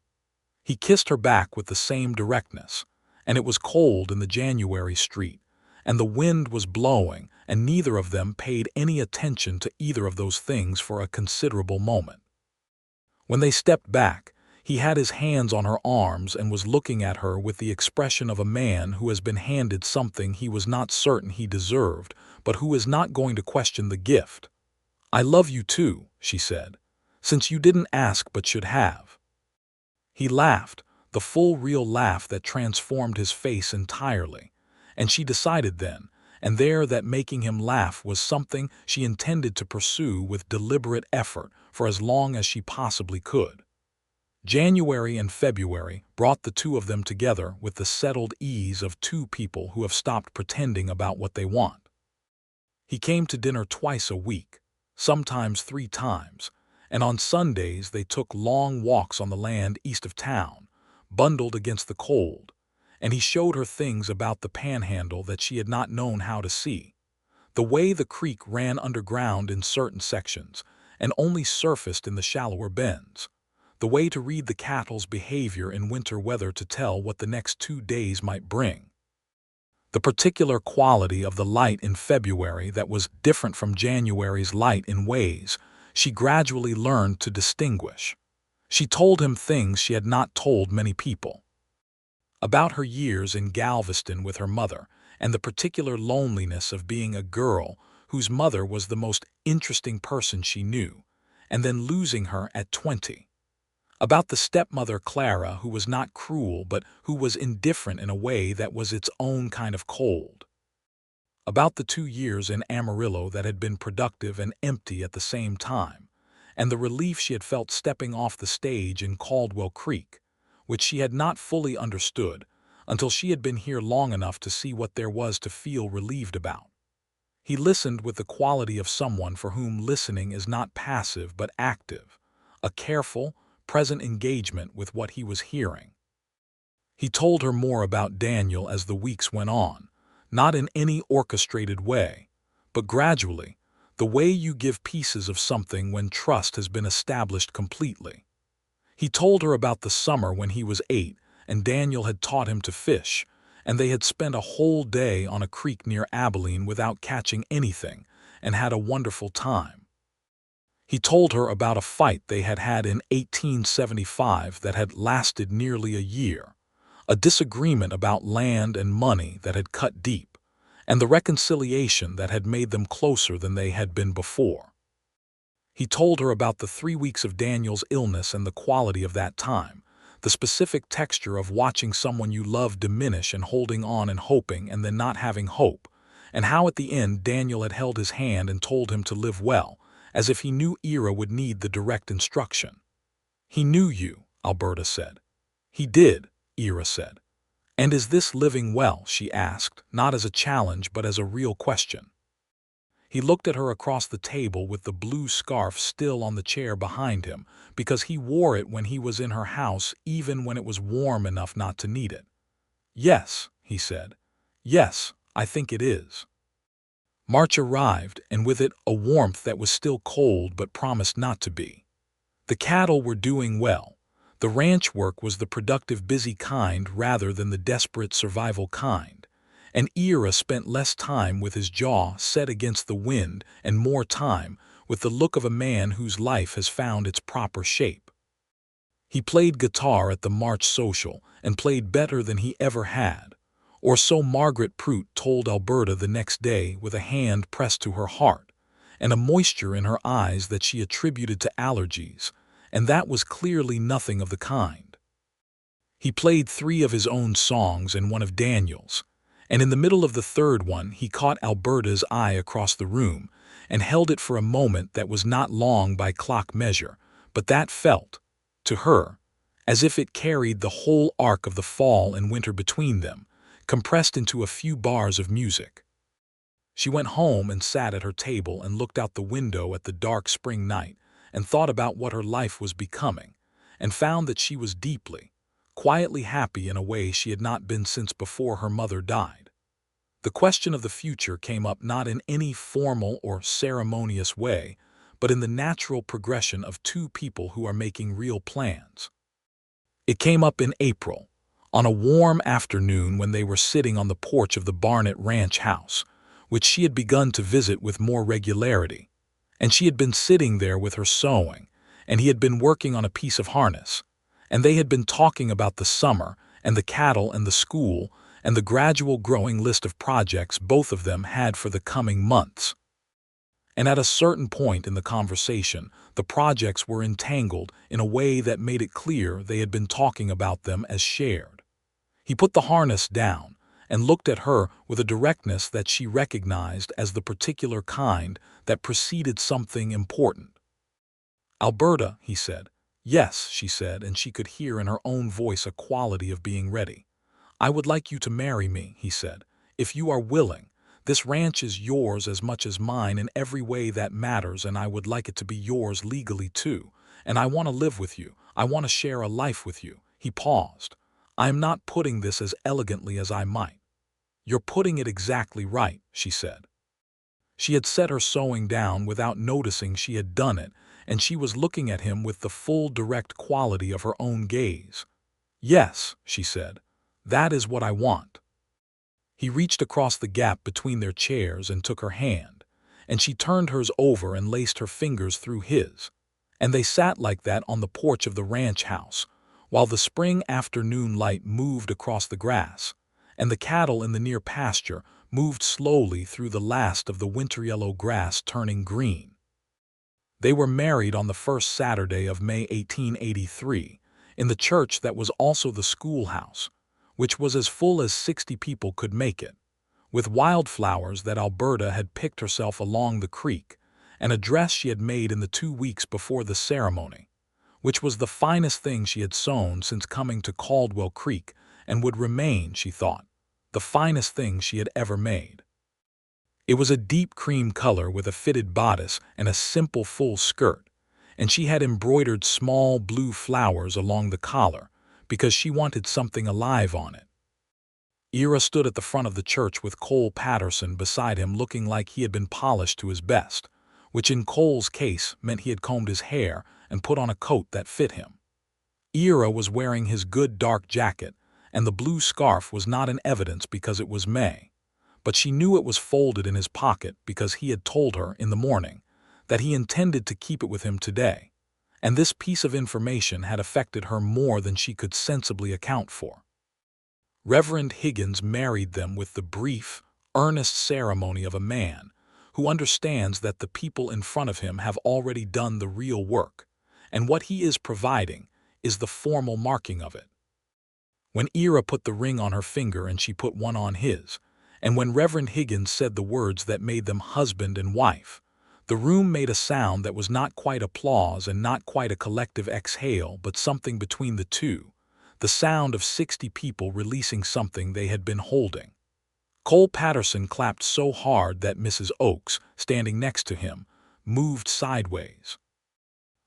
He kissed her back with the same directness, and it was cold in the January street, and the wind was blowing, and neither of them paid any attention to either of those things for a considerable moment. When they stepped back, he had his hands on her arms and was looking at her with the expression of a man who has been handed something he was not certain he deserved, but who is not going to question the gift. "I love you too," she said, "since you didn't ask but should have." He laughed, the full real laugh that transformed his face entirely, and she decided then and there that making him laugh was something she intended to pursue with deliberate effort for as long as she possibly could. January and February brought the two of them together with the settled ease of two people who have stopped pretending about what they want. He came to dinner twice a week, sometimes 3 times, and on Sundays they took long walks on the land east of town, bundled against the cold, and he showed her things about the Panhandle that she had not known how to see. The way the creek ran underground in certain sections and only surfaced in the shallower bends. The way to read the cattle's behavior in winter weather to tell what the next 2 days might bring. The particular quality of the light in February that was different from January's light in ways she gradually learned to distinguish. She told him things she had not told many people. about her years in Galveston with her mother, and the particular loneliness of being a girl whose mother was the most interesting person she knew, and then losing her at 20. About the stepmother Clara, who was not cruel but who was indifferent in a way that was its own kind of cold. About the 2 years in Amarillo that had been productive and empty at the same time, and the relief she had felt stepping off the stage in Caldwell Creek, which she had not fully understood until she had been here long enough to see what there was to feel relieved about. He listened with the quality of someone for whom listening is not passive but active, a careful, present engagement with what he was hearing. He told her more about Daniel as the weeks went on, not in any orchestrated way, but gradually, the way you give pieces of something when trust has been established completely. He told her about the summer when he was 8 and Daniel had taught him to fish, and they had spent a whole day on a creek near Abilene without catching anything and had a wonderful time. He told her about a fight they had had in 1875 that had lasted nearly a year, a disagreement about land and money that had cut deep, and the reconciliation that had made them closer than they had been before. He told her about the 3 weeks of Daniel's illness and the quality of that time, the specific texture of watching someone you love diminish and holding on and hoping and then not having hope, and how at the end Daniel had held his hand and told him to live well, as if he knew Ira would need the direct instruction. "He knew you," Alberta said. "He did," Ira said. "And is this living well?" she asked, not as a challenge but as a real question. He looked at her across the table with the blue scarf still on the chair behind him, because he wore it when he was in her house even when it was warm enough not to need it. "Yes," he said. "Yes, I think it is." March arrived, and with it a warmth that was still cold but promised not to be. The cattle were doing well. The ranch work was the productive, busy kind rather than the desperate survival kind, and Ira spent less time with his jaw set against the wind and more time with the look of a man whose life has found its proper shape. He played guitar at the March social and played better than he ever had, or so Margaret Prout told Alberta the next day with a hand pressed to her heart, and a moisture in her eyes that she attributed to allergies, and that was clearly nothing of the kind. He played 3 of his own songs and one of Daniel's, and in the middle of the third one he caught Alberta's eye across the room and held it for a moment that was not long by clock measure, but that felt, to her, as if it carried the whole arc of the fall and winter between them, compressed into a few bars of music. She went home and sat at her table and looked out the window at the dark spring night and thought about what her life was becoming, and found that she was deeply, quietly happy in a way she had not been since before her mother died. The question of the future came up not in any formal or ceremonious way, but in the natural progression of 2 people who are making real plans. It came up in April, on a warm afternoon when they were sitting on the porch of the Barnett ranch house, which she had begun to visit with more regularity, and she had been sitting there with her sewing, and he had been working on a piece of harness, and they had been talking about the summer and the cattle and the school and the gradual growing list of projects both of them had for the coming months. And at a certain point in the conversation, the projects were entangled in a way that made it clear they had been talking about them as shared. He put the harness down and looked at her with a directness that she recognized as the particular kind that preceded something important. "Alberta," he said. "Yes," she said, and she could hear in her own voice a quality of being ready. "I would like you to marry me," he said, "if you are willing. This ranch is yours as much as mine in every way that matters, and I would like it to be yours legally too. And I want to live with you. I want to share a life with you." He paused. "I am not putting this as elegantly as I might." "You're putting it exactly right," she said. She had set her sewing down without noticing she had done it, and she was looking at him with the full direct quality of her own gaze. "Yes," she said, "that is what I want." He reached across the gap between their chairs and took her hand, and she turned hers over and laced her fingers through his, and they sat like that on the porch of the ranch house, while the spring afternoon light moved across the grass, and the cattle in the near pasture moved slowly through the last of the winter-yellow grass turning green. They were married on the first Saturday of May 1883, in the church that was also the schoolhouse, which was as full as 60 people could make it, with wildflowers that Alberta had picked herself along the creek, and a dress she had made in the 2 weeks before the ceremony, which was the finest thing she had sewn since coming to Caldwell Creek, and would remain, she thought, the finest thing she had ever made. It was a deep cream color with a fitted bodice and a simple full skirt, and she had embroidered small blue flowers along the collar because she wanted something alive on it. Ira stood at the front of the church with Cole Patterson beside him, looking like he had been polished to his best, which in Cole's case meant he had combed his hair and put on a coat that fit him. Ira was wearing his good dark jacket, and the blue scarf was not in evidence because it was May, but she knew it was folded in his pocket because he had told her in the morning that he intended to keep it with him today, and this piece of information had affected her more than she could sensibly account for. Reverend Higgins married them with the brief, earnest ceremony of a man who understands that the people in front of him have already done the real work, and what he is providing is the formal marking of it. When Ira put the ring on her finger and she put one on his, and when Reverend Higgins said the words that made them husband and wife, the room made a sound that was not quite applause and not quite a collective exhale, but something between the two, the sound of 60 people releasing something they had been holding. Cole Patterson clapped so hard that Mrs. Oakes, standing next to him, moved sideways.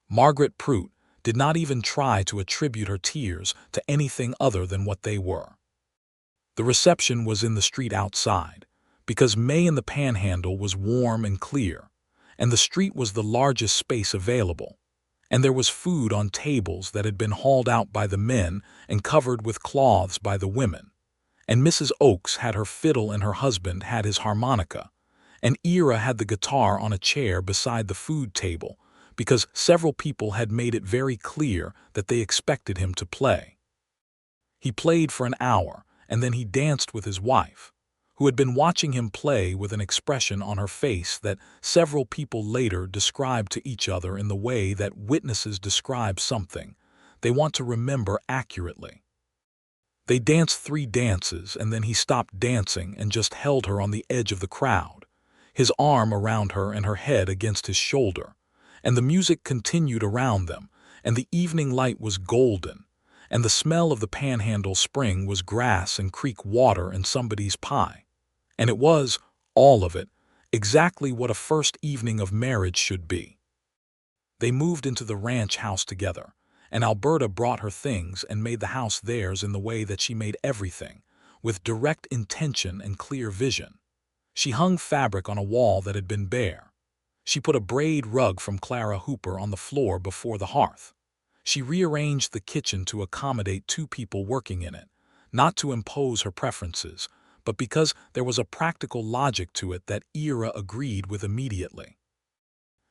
Margaret Prout did not even try to attribute her tears to anything other than what they were. The reception was in the street outside, because May in the Panhandle was warm and clear, and the street was the largest space available, and there was food on tables that had been hauled out by the men and covered with cloths by the women, and Mrs. Oakes had her fiddle and her husband had his harmonica, and Ira had the guitar on a chair beside the food table, because several people had made it very clear that they expected him to play. He played for an hour, and then he danced with his wife, who had been watching him play with an expression on her face that several people later described to each other in the way that witnesses describe something they want to remember accurately. They danced 3 dances, and then he stopped dancing and just held her on the edge of the crowd, his arm around her and her head against his shoulder, and the music continued around them, and the evening light was golden, and the smell of the Panhandle spring was grass and creek water and somebody's pie. And it was, all of it, exactly what a first evening of marriage should be. They moved into the ranch house together, and Alberta brought her things and made the house theirs in the way that she made everything, with direct intention and clear vision. She hung fabric on a wall that had been bare. She put a braid rug from Clara Hooper on the floor before the hearth. She rearranged the kitchen to accommodate 2 people working in it, not to impose her preferences, but because there was a practical logic to it that Ira agreed with immediately.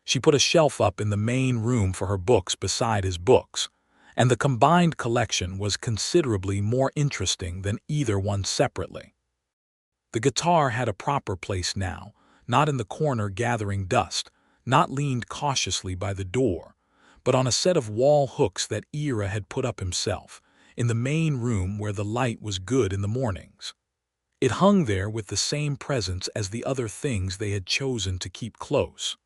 She put a shelf up in the main room for her books beside his books, and the combined collection was considerably more interesting than either one separately. The guitar had a proper place now, not in the corner gathering dust, not leaned cautiously by the door, but on a set of wall hooks that Ira had put up himself, in the main room where the light was good in the mornings. It hung there with the same presence as the other things they had chosen to keep close.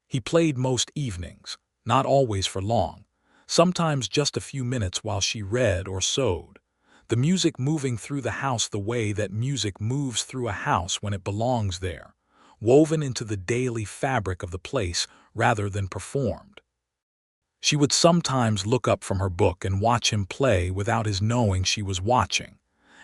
He played most evenings, not always for long, sometimes just a few minutes while she read or sewed, the music moving through the house the way that music moves through a house when it belongs there, woven into the daily fabric of the place rather than performed. She would sometimes look up from her book and watch him play without his knowing she was watching,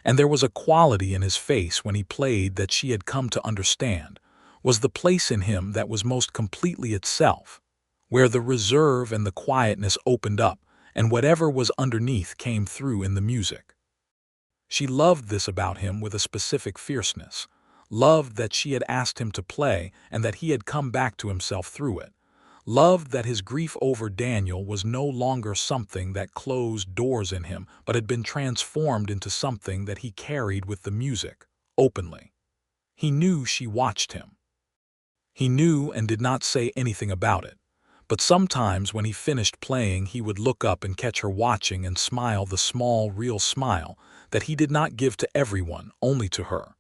and there was a quality in his face when he played that she had come to understand was the place in him that was most completely itself, where the reserve and the quietness opened up and whatever was underneath came through in the music. She loved this about him with a specific fierceness, loved that she had asked him to play and that he had come back to himself through it, loved that his grief over Daniel was no longer something that closed doors in him, but had been transformed into something that he carried with the music, openly. He knew she watched him. He knew and did not say anything about it. But sometimes when he finished playing, he would look up and catch her watching and smile the small, real smile that he did not give to everyone, only to her.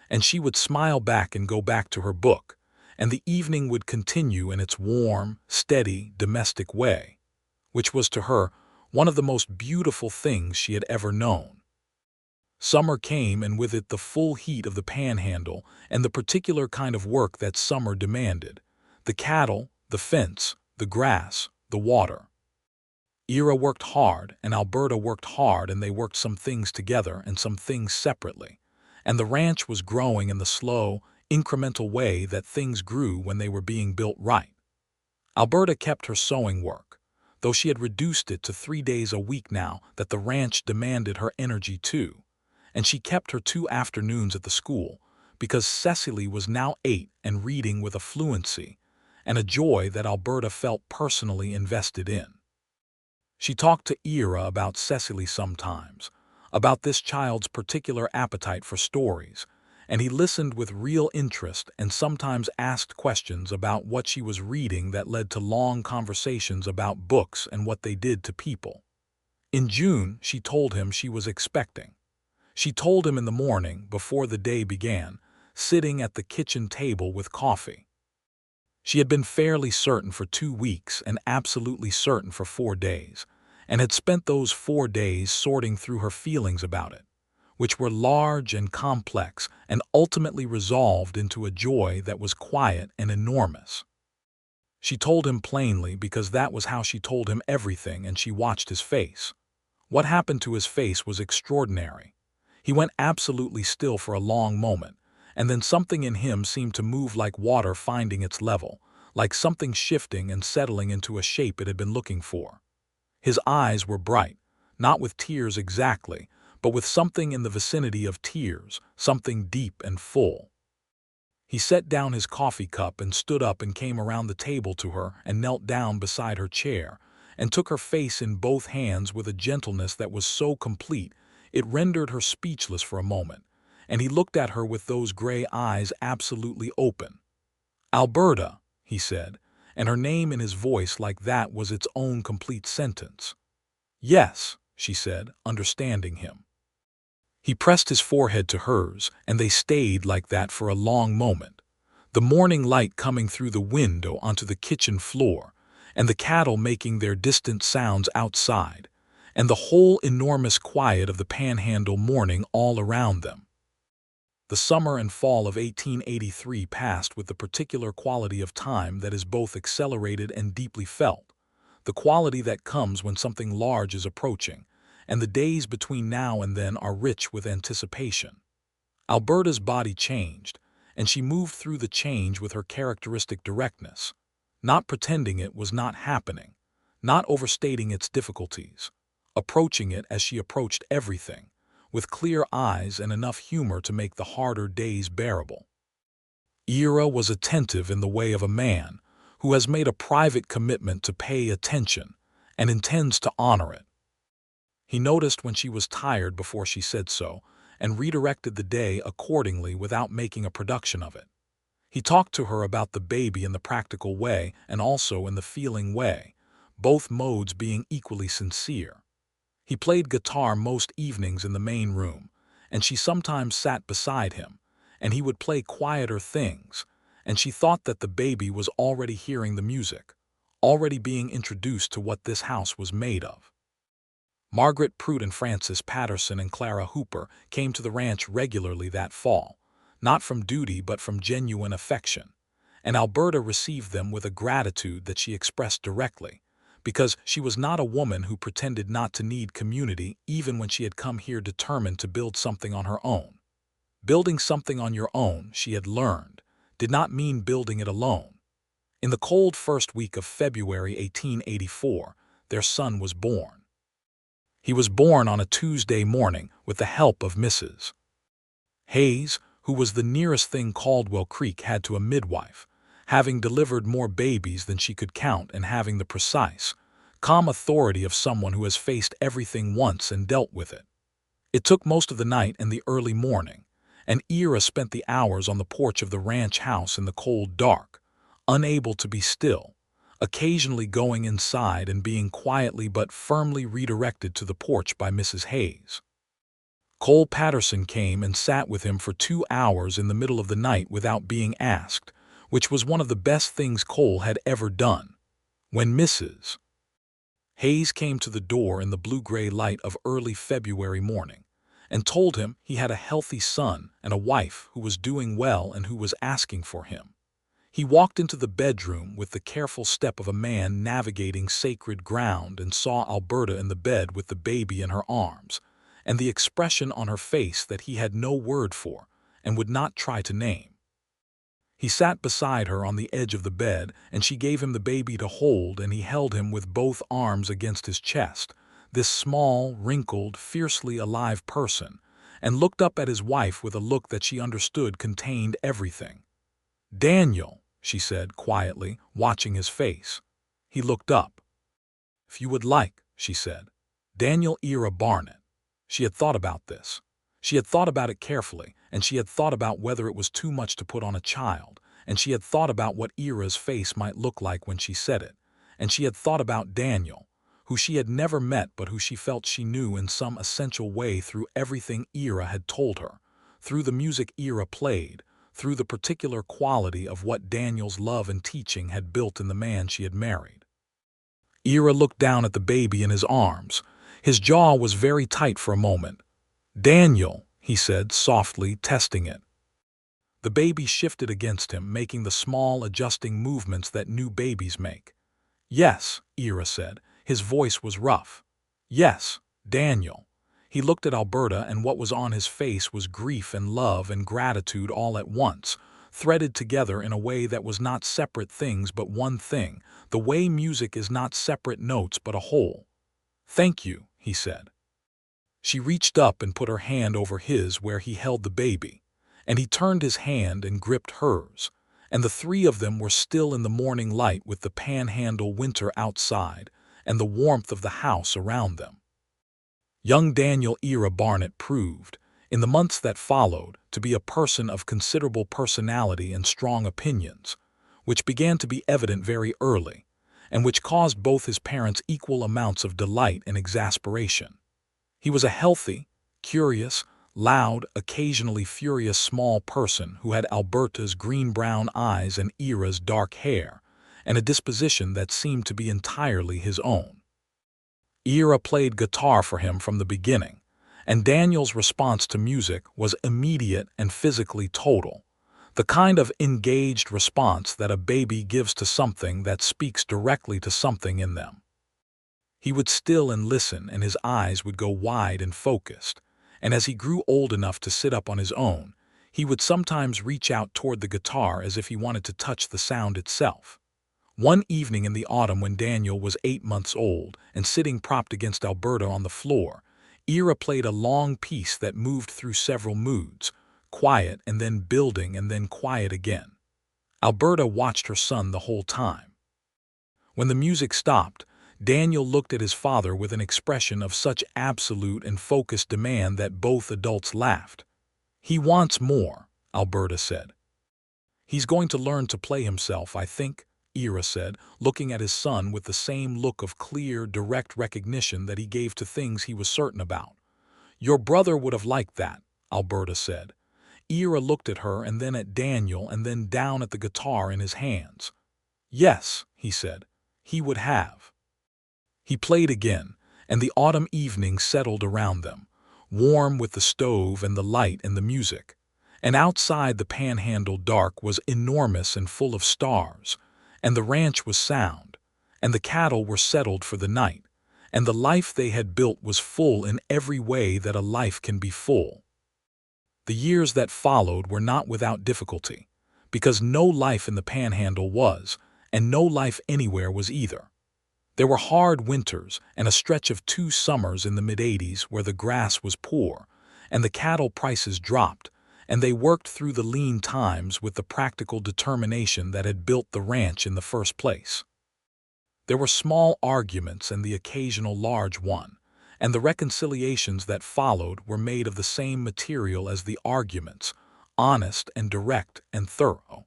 And she would smile back and go back to her book, and the evening would continue in its warm, steady, domestic way, which was to her one of the most beautiful things she had ever known. Summer came, and with it the full heat of the Panhandle and the particular kind of work that summer demanded: the cattle, the fence, the grass, the water. Ira worked hard, and Alberta worked hard, and they worked some things together and some things separately. And the ranch was growing in the slow, incremental way that things grew when they were being built right. Alberta kept her sewing work, though she had reduced it to 3 days a week now that the ranch demanded her energy too. And she kept her 2 afternoons at the school, because Cecily was now 8 and reading with a fluency and a joy that Alberta felt personally invested in. She talked to Ira about Cecily sometimes, about this child's particular appetite for stories, and he listened with real interest and sometimes asked questions about what she was reading that led to long conversations about books and what they did to people. In June, she told him she was expecting. She told him in the morning, before the day began, sitting at the kitchen table with coffee. She had been fairly certain for 2 weeks and absolutely certain for 4 days, and had spent those 4 days sorting through her feelings about it, which were large and complex and ultimately resolved into a joy that was quiet and enormous. She told him plainly because that was how she told him everything, and she watched his face. What happened to his face was extraordinary. He went absolutely still for a long moment, and then something in him seemed to move like water finding its level, like something shifting and settling into a shape it had been looking for. His eyes were bright, not with tears exactly, but with something in the vicinity of tears, something deep and full. He set down his coffee cup and stood up and came around the table to her and knelt down beside her chair and took her face in both hands with a gentleness that was so complete it rendered her speechless for a moment, and he looked at her with those gray eyes absolutely open. "Alberta," he said, and her name in his voice like that was its own complete sentence. "Yes," she said, understanding him. He pressed his forehead to hers, and they stayed like that for a long moment, the morning light coming through the window onto the kitchen floor, and the cattle making their distant sounds outside, and the whole enormous quiet of the Panhandle morning all around them. The summer and fall of 1883 passed with the particular quality of time that is both accelerated and deeply felt, the quality that comes when something large is approaching, and the days between now and then are rich with anticipation. Alberta's body changed, and she moved through the change with her characteristic directness, not pretending it was not happening, not overstating its difficulties, approaching it as she approached everything, with clear eyes and enough humor to make the harder days bearable. Ira was attentive in the way of a man who has made a private commitment to pay attention and intends to honor it. He noticed when she was tired before she said so, and redirected the day accordingly without making a production of it. He talked to her about the baby in the practical way and also in the feeling way, both modes being equally sincere. He played guitar most evenings in the main room, and she sometimes sat beside him, and he would play quieter things, and she thought that the baby was already hearing the music, already being introduced to what this house was made of. Margaret Pruitt and Frances Patterson and Clara Hooper came to the ranch regularly that fall, not from duty but from genuine affection, and Alberta received them with a gratitude that she expressed directly, because she was not a woman who pretended not to need community even when she had come here determined to build something on her own. Building something on your own, she had learned, did not mean building it alone. In the cold first week of February 1884, their son was born. He was born on a Tuesday morning with the help of Mrs. Hayes, who was the nearest thing Caldwell Creek had to a midwife, having delivered more babies than she could count and having the precise, calm authority of someone who has faced everything once and dealt with it. It took most of the night and the early morning, and Ira spent the hours on the porch of the ranch house in the cold dark, unable to be still, occasionally going inside and being quietly but firmly redirected to the porch by Mrs. Hayes. Cole Patterson came and sat with him for 2 hours in the middle of the night without being asked, which was one of the best things Cole had ever done. When Mrs. Hayes came to the door in the blue-gray light of early February morning and told him he had a healthy son and a wife who was doing well and who was asking for him, he walked into the bedroom with the careful step of a man navigating sacred ground and saw Alberta in the bed with the baby in her arms, and the expression on her face that he had no word for and would not try to name. He sat beside her on the edge of the bed, and she gave him the baby to hold, and he held him with both arms against his chest, this small, wrinkled, fiercely alive person, and looked up at his wife with a look that she understood contained everything. "Daniel," she said quietly, watching his face. He looked up. "If you would like," she said. Daniel Ira Barnett. She had thought about this. She had thought about it carefully, and she had thought about whether it was too much to put on a child, and she had thought about what Ira's face might look like when she said it, and she had thought about Daniel, who she had never met but who she felt she knew in some essential way through everything Ira had told her, through the music Ira played, through the particular quality of what Daniel's love and teaching had built in the man she had married. Ira looked down at the baby in his arms. His jaw was very tight for a moment. "Daniel," he said softly, testing it. The baby shifted against him, making the small, adjusting movements that new babies make. "Yes," Ira said. His voice was rough. "Yes, Daniel." He looked at Alberta, and what was on his face was grief and love and gratitude all at once, threaded together in a way that was not separate things but one thing, the way music is not separate notes but a whole. "Thank you," he said. She reached up and put her hand over his where he held the baby, and he turned his hand and gripped hers, and the three of them were still in the morning light with the Panhandle winter outside and the warmth of the house around them. Young Daniel Ira Barnett proved, in the months that followed, to be a person of considerable personality and strong opinions, which began to be evident very early, and which caused both his parents equal amounts of delight and exasperation. He was a healthy, curious, loud, occasionally furious small person who had Alberta's green-brown eyes and Ira's dark hair, and a disposition that seemed to be entirely his own. Ira played guitar for him from the beginning, and Daniel's response to music was immediate and physically total, the kind of engaged response that a baby gives to something that speaks directly to something in them. He would still and listen, and his eyes would go wide and focused, and as he grew old enough to sit up on his own, he would sometimes reach out toward the guitar as if he wanted to touch the sound itself. One evening in the autumn when Daniel was 8 months old and sitting propped against Alberta on the floor, Ira played a long piece that moved through several moods, quiet and then building and then quiet again. Alberta watched her son the whole time. When the music stopped, Daniel looked at his father with an expression of such absolute and focused demand that both adults laughed. "He wants more," Alberta said. "He's going to learn to play himself, I think," Ira said, looking at his son with the same look of clear, direct recognition that he gave to things he was certain about. "Your brother would have liked that," Alberta said. Ira looked at her and then at Daniel and then down at the guitar in his hands. "Yes," he said, "he would have." He played again, and the autumn evening settled around them, warm with the stove and the light and the music. And outside the Panhandle dark was enormous and full of stars, and the ranch was sound, and the cattle were settled for the night, and the life they had built was full in every way that a life can be full. The years that followed were not without difficulty, because no life in the Panhandle was, and no life anywhere was either. There were hard winters and a stretch of 2 summers in the mid-'80s where the grass was poor, and the cattle prices dropped, and they worked through the lean times with the practical determination that had built the ranch in the first place. There were small arguments and the occasional large one, and the reconciliations that followed were made of the same material as the arguments, honest and direct and thorough.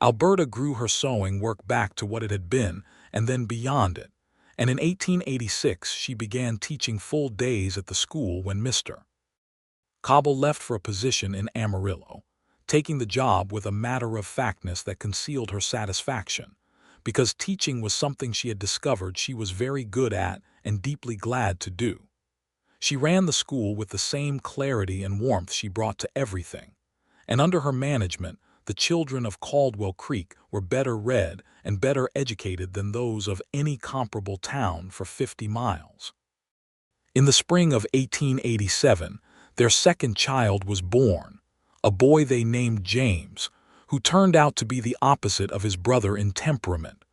Alberta grew her sewing work back to what it had been and then beyond it, and in 1886 she began teaching full days at the school when Mr. Cobble left for a position in Amarillo, taking the job with a matter-of-factness that concealed her satisfaction, because teaching was something she had discovered she was very good at and deeply glad to do. She ran the school with the same clarity and warmth she brought to everything, and under her management, the children of Caldwell Creek were better read and better educated than those of any comparable town for 50 miles. In the spring of 1887, their second child was born, a boy they named James, who turned out to be the opposite of his brother in temperament,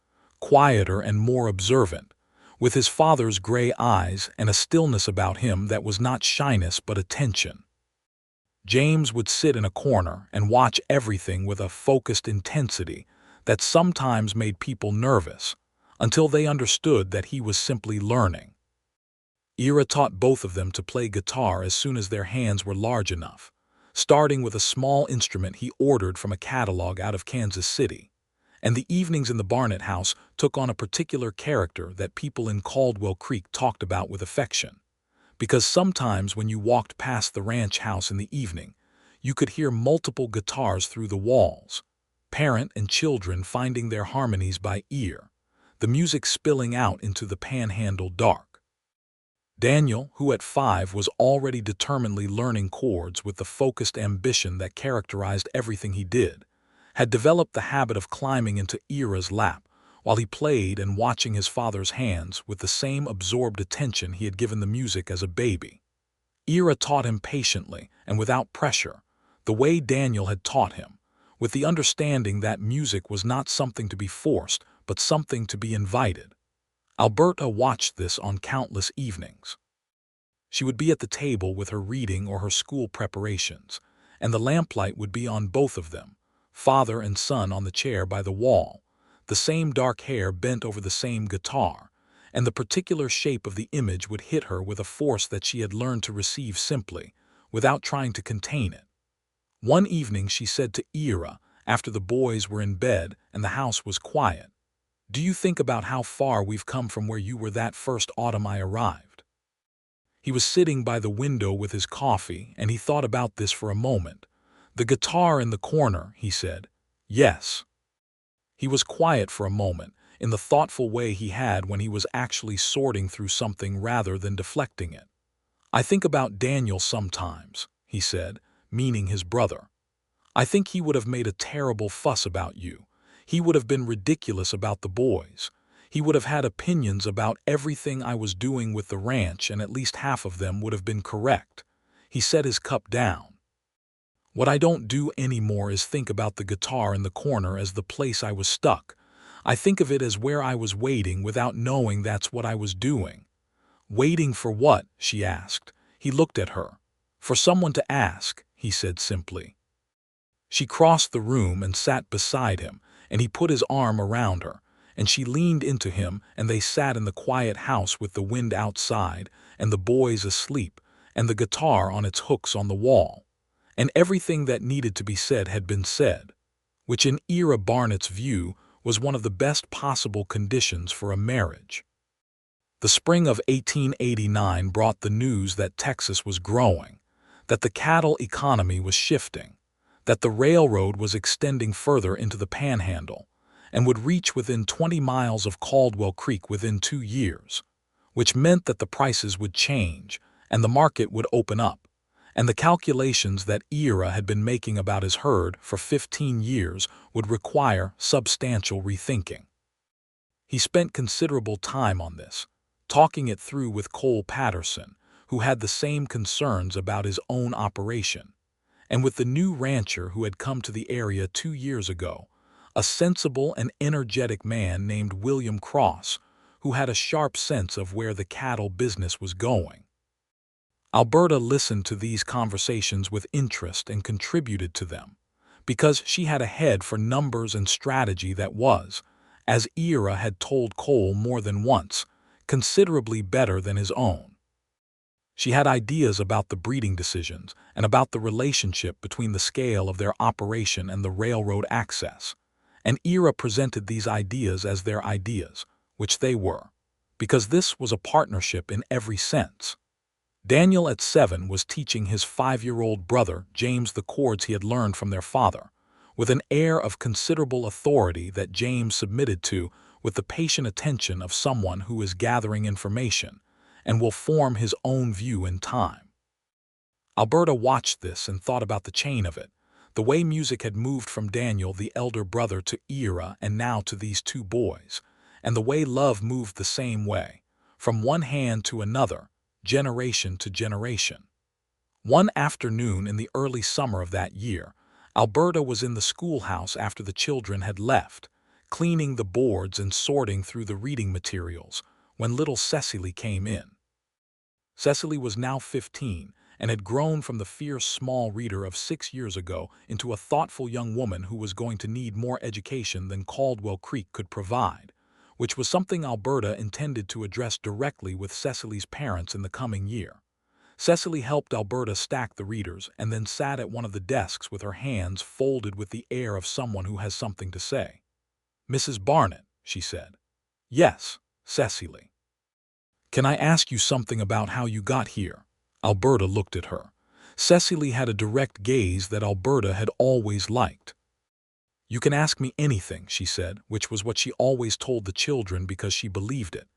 quieter and more observant, with his father's gray eyes and a stillness about him that was not shyness but attention. James would sit in a corner and watch everything with a focused intensity that sometimes made people nervous, until they understood that he was simply learning. Ira taught both of them to play guitar as soon as their hands were large enough, starting with a small instrument he ordered from a catalog out of Kansas City, and the evenings in the Barnett house took on a particular character that people in Caldwell Creek talked about with affection, because sometimes when you walked past the ranch house in the evening, you could hear multiple guitars through the walls, parent and children finding their harmonies by ear, the music spilling out into the Panhandle dark. Daniel, who at 5 was already determinedly learning chords with the focused ambition that characterized everything he did, had developed the habit of climbing into Ira's lap while he played and watching his father's hands with the same absorbed attention he had given the music as a baby. Ira taught him patiently and without pressure, the way Daniel had taught him, with the understanding that music was not something to be forced but something to be invited. Alberta watched this on countless evenings. She would be at the table with her reading or her school preparations, and the lamplight would be on both of them, father and son on the chair by the wall, the same dark hair bent over the same guitar, and the particular shape of the image would hit her with a force that she had learned to receive simply, without trying to contain it. One evening she said to Ira, after the boys were in bed and the house was quiet, "Do you think about how far we've come from where you were that first autumn I arrived?" He was sitting by the window with his coffee, and he thought about this for a moment. "The guitar in the corner," he said. "Yes." He was quiet for a moment, in the thoughtful way he had when he was actually sorting through something rather than deflecting it. "I think about Daniel sometimes," he said, meaning his brother. "I think he would have made a terrible fuss about you. He would have been ridiculous about the boys. He would have had opinions about everything I was doing with the ranch, and at least half of them would have been correct." He set his cup down. "What I don't do anymore is think about the guitar in the corner as the place I was stuck. I think of it as where I was waiting without knowing that's what I was doing." "Waiting for what?" she asked. He looked at her. "For someone to ask," he said simply. She crossed the room and sat beside him, and he put his arm around her, and she leaned into him, and they sat in the quiet house with the wind outside, and the boys asleep, and the guitar on its hooks on the wall. And everything that needed to be said had been said, which in Ira Barnett's view was one of the best possible conditions for a marriage. The spring of 1889 brought the news that Texas was growing, that the cattle economy was shifting, that the railroad was extending further into the Panhandle, and would reach within 20 miles of Caldwell Creek within 2 years, which meant that the prices would change and the market would open up, and the calculations that Ira had been making about his herd for 15 years would require substantial rethinking. He spent considerable time on this, talking it through with Cole Patterson, who had the same concerns about his own operation, and with the new rancher who had come to the area 2 years ago, a sensible and energetic man named William Cross, who had a sharp sense of where the cattle business was going. Alberta listened to these conversations with interest and contributed to them, because she had a head for numbers and strategy that was, as Ira had told Cole more than once, considerably better than his own. She had ideas about the breeding decisions and about the relationship between the scale of their operation and the railroad access, and Ira presented these ideas as their ideas, which they were, because this was a partnership in every sense. Daniel at 7 was teaching his 5-year-old brother James the chords he had learned from their father, with an air of considerable authority that James submitted to with the patient attention of someone who is gathering information and will form his own view in time. Alberta watched this and thought about the chain of it, the way music had moved from Daniel, the elder brother, to Ira and now to these two boys, and the way love moved the same way, from one hand to another, generation to generation. One afternoon in the early summer of that year, Alberta was in the schoolhouse after the children had left, cleaning the boards and sorting through the reading materials, when little Cecily came in. Cecily was now 15 and had grown from the fierce small reader of 6 years ago into a thoughtful young woman who was going to need more education than Caldwell Creek could provide, which was something Alberta intended to address directly with Cecily's parents in the coming year. Cecily helped Alberta stack the readers and then sat at one of the desks with her hands folded with the air of someone who has something to say. "Mrs. Barnett," she said. "Yes, Cecily." "Can I ask you something about how you got here?" Alberta looked at her. Cecily had a direct gaze that Alberta had always liked. "You can ask me anything," she said, which was what she always told the children because she believed it.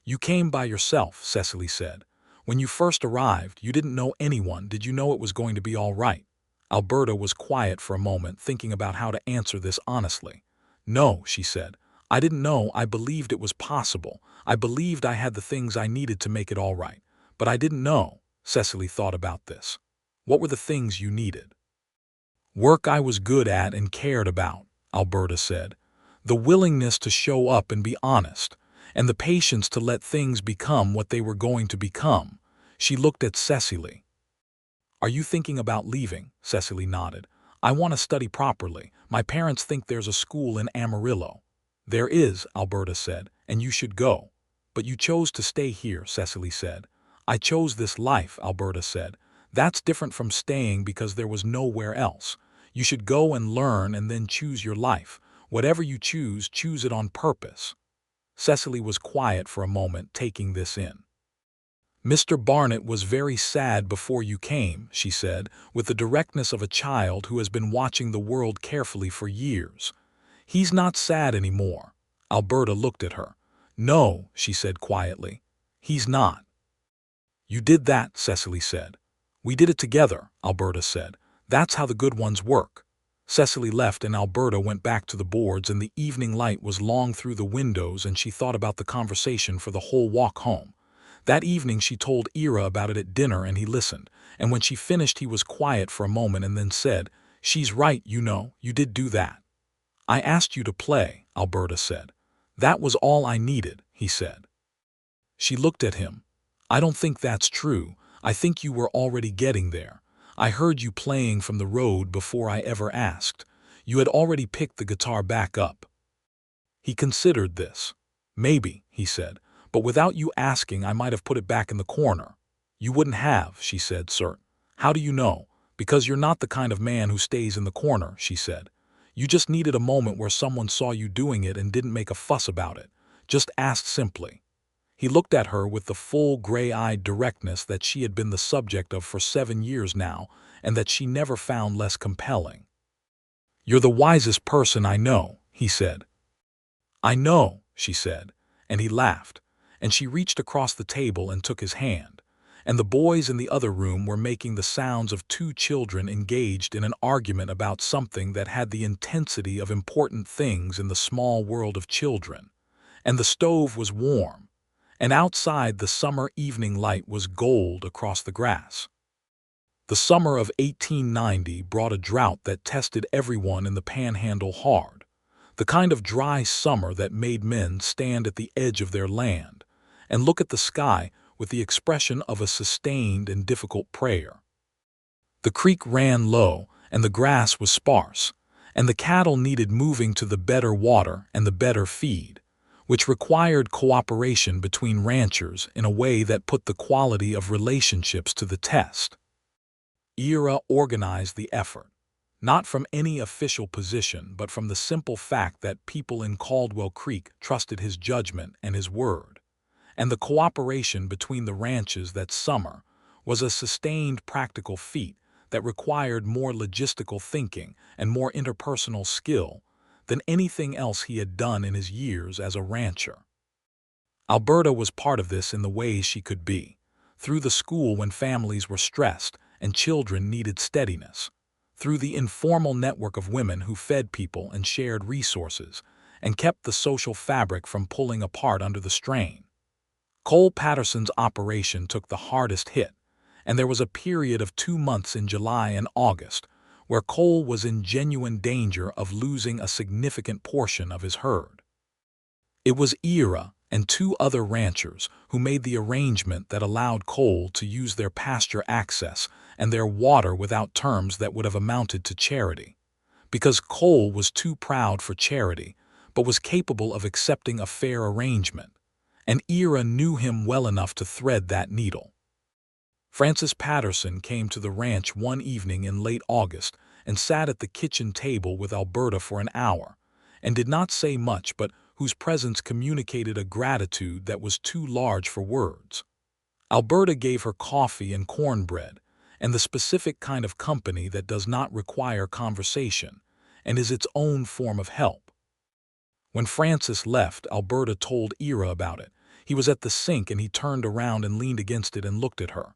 "You came by yourself," Cecily said. "When you first arrived, you didn't know anyone. Did you know it was going to be all right?" Alberta was quiet for a moment, thinking about how to answer this honestly. "No," she said. "I didn't know. I believed it was possible. I believed I had the things I needed to make it all right. But I didn't know." Cecily thought about this. "What were the things you needed?" "Work I was good at and cared about," Alberta said. "The willingness to show up and be honest, and the patience to let things become what they were going to become." She looked at Cecily. "Are you thinking about leaving?" Cecily nodded. "I want to study properly. My parents think there's a school in Amarillo." "There is," Alberta said, "and you should go." "But you chose to stay here," Cecily said. "I chose this life," Alberta said. "That's different from staying because there was nowhere else. You should go and learn and then choose your life. Whatever you choose, choose it on purpose." Cecily was quiet for a moment, taking this in. "Mr. Barnett was very sad before you came," she said, with the directness of a child who has been watching the world carefully for years. "He's not sad anymore." Alberta looked at her. "No," she said quietly. "He's not." "You did that," Cecily said. "We did it together," Alberta said. "That's how the good ones work." Cecily left and Alberta went back to the boards, and the evening light was long through the windows, and she thought about the conversation for the whole walk home. That evening she told Ira about it at dinner, and he listened, and when she finished he was quiet for a moment and then said, "She's right, you know, you did do that." "I asked you to play," Alberta said. "That was all I needed," he said. She looked at him. "I don't think that's true. I think you were already getting there. I heard you playing from the road before I ever asked. You had already picked the guitar back up." He considered this. "Maybe," he said, "but without you asking I might have put it back in the corner." "You wouldn't have," she said, "sir." "How do you know?" "Because you're not the kind of man who stays in the corner," she said. "You just needed a moment where someone saw you doing it and didn't make a fuss about it. Just asked simply." He looked at her with the full gray-eyed directness that she had been the subject of for 7 years now, and that she never found less compelling. "You're the wisest person I know," he said. "I know," she said, and he laughed, and she reached across the table and took his hand, and the boys in the other room were making the sounds of two children engaged in an argument about something that had the intensity of important things in the small world of children, and the stove was warm, and outside the summer evening light was gold across the grass. The summer of 1890 brought a drought that tested everyone in the Panhandle hard, the kind of dry summer that made men stand at the edge of their land and look at the sky with the expression of a sustained and difficult prayer. The creek ran low, and the grass was sparse, and the cattle needed moving to the better water and the better feed, which required cooperation between ranchers in a way that put the quality of relationships to the test. Ira organized the effort, not from any official position but from the simple fact that people in Caldwell Creek trusted his judgment and his word, and the cooperation between the ranches that summer was a sustained practical feat that required more logistical thinking and more interpersonal skill than anything else he had done in his years as a rancher. Alberta was part of this in the ways she could be, through the school when families were stressed and children needed steadiness, through the informal network of women who fed people and shared resources and kept the social fabric from pulling apart under the strain. Cole Patterson's operation took the hardest hit, and there was a period of 2 months in July and August where Cole was in genuine danger of losing a significant portion of his herd. It was Ira and 2 other ranchers who made the arrangement that allowed Cole to use their pasture access and their water without terms that would have amounted to charity, because Cole was too proud for charity but was capable of accepting a fair arrangement, and Ira knew him well enough to thread that needle. Francis Patterson came to the ranch one evening in late August and sat at the kitchen table with Alberta for an hour, and did not say much but whose presence communicated a gratitude that was too large for words. Alberta gave her coffee and cornbread, and the specific kind of company that does not require conversation, and is its own form of help. When Francis left, Alberta told Ira about it. He was at the sink and he turned around and leaned against it and looked at her.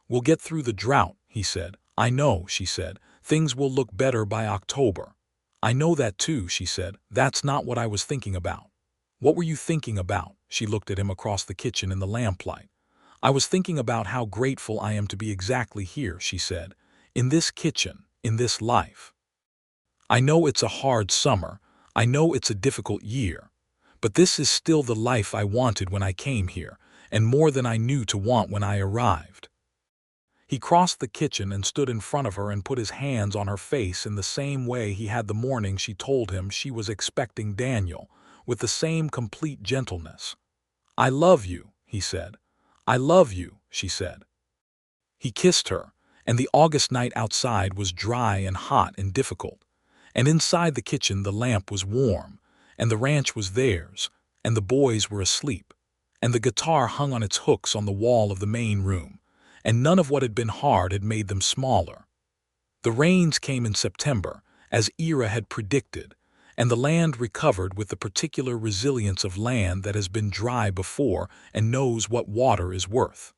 "We'll get through the drought," he said. "I know," she said. "Things will look better by October." "I know that too," she said. "That's not what I was thinking about." "What were you thinking about?" She looked at him across the kitchen in the lamplight. "I was thinking about how grateful I am to be exactly here," she said. "In this kitchen, in this life. I know it's a hard summer. I know it's a difficult year. But this is still the life I wanted when I came here, and more than I knew to want when I arrived." He crossed the kitchen and stood in front of her and put his hands on her face in the same way he had the morning she told him she was expecting Daniel, with the same complete gentleness. "I love you," he said. "I love you," she said. He kissed her, and the August night outside was dry and hot and difficult, and inside the kitchen the lamp was warm, and the ranch was theirs, and the boys were asleep, and the guitar hung on its hooks on the wall of the main room, and none of what had been hard had made them smaller. The rains came in September, as Ira had predicted, and the land recovered with the particular resilience of land that has been dry before and knows what water is worth.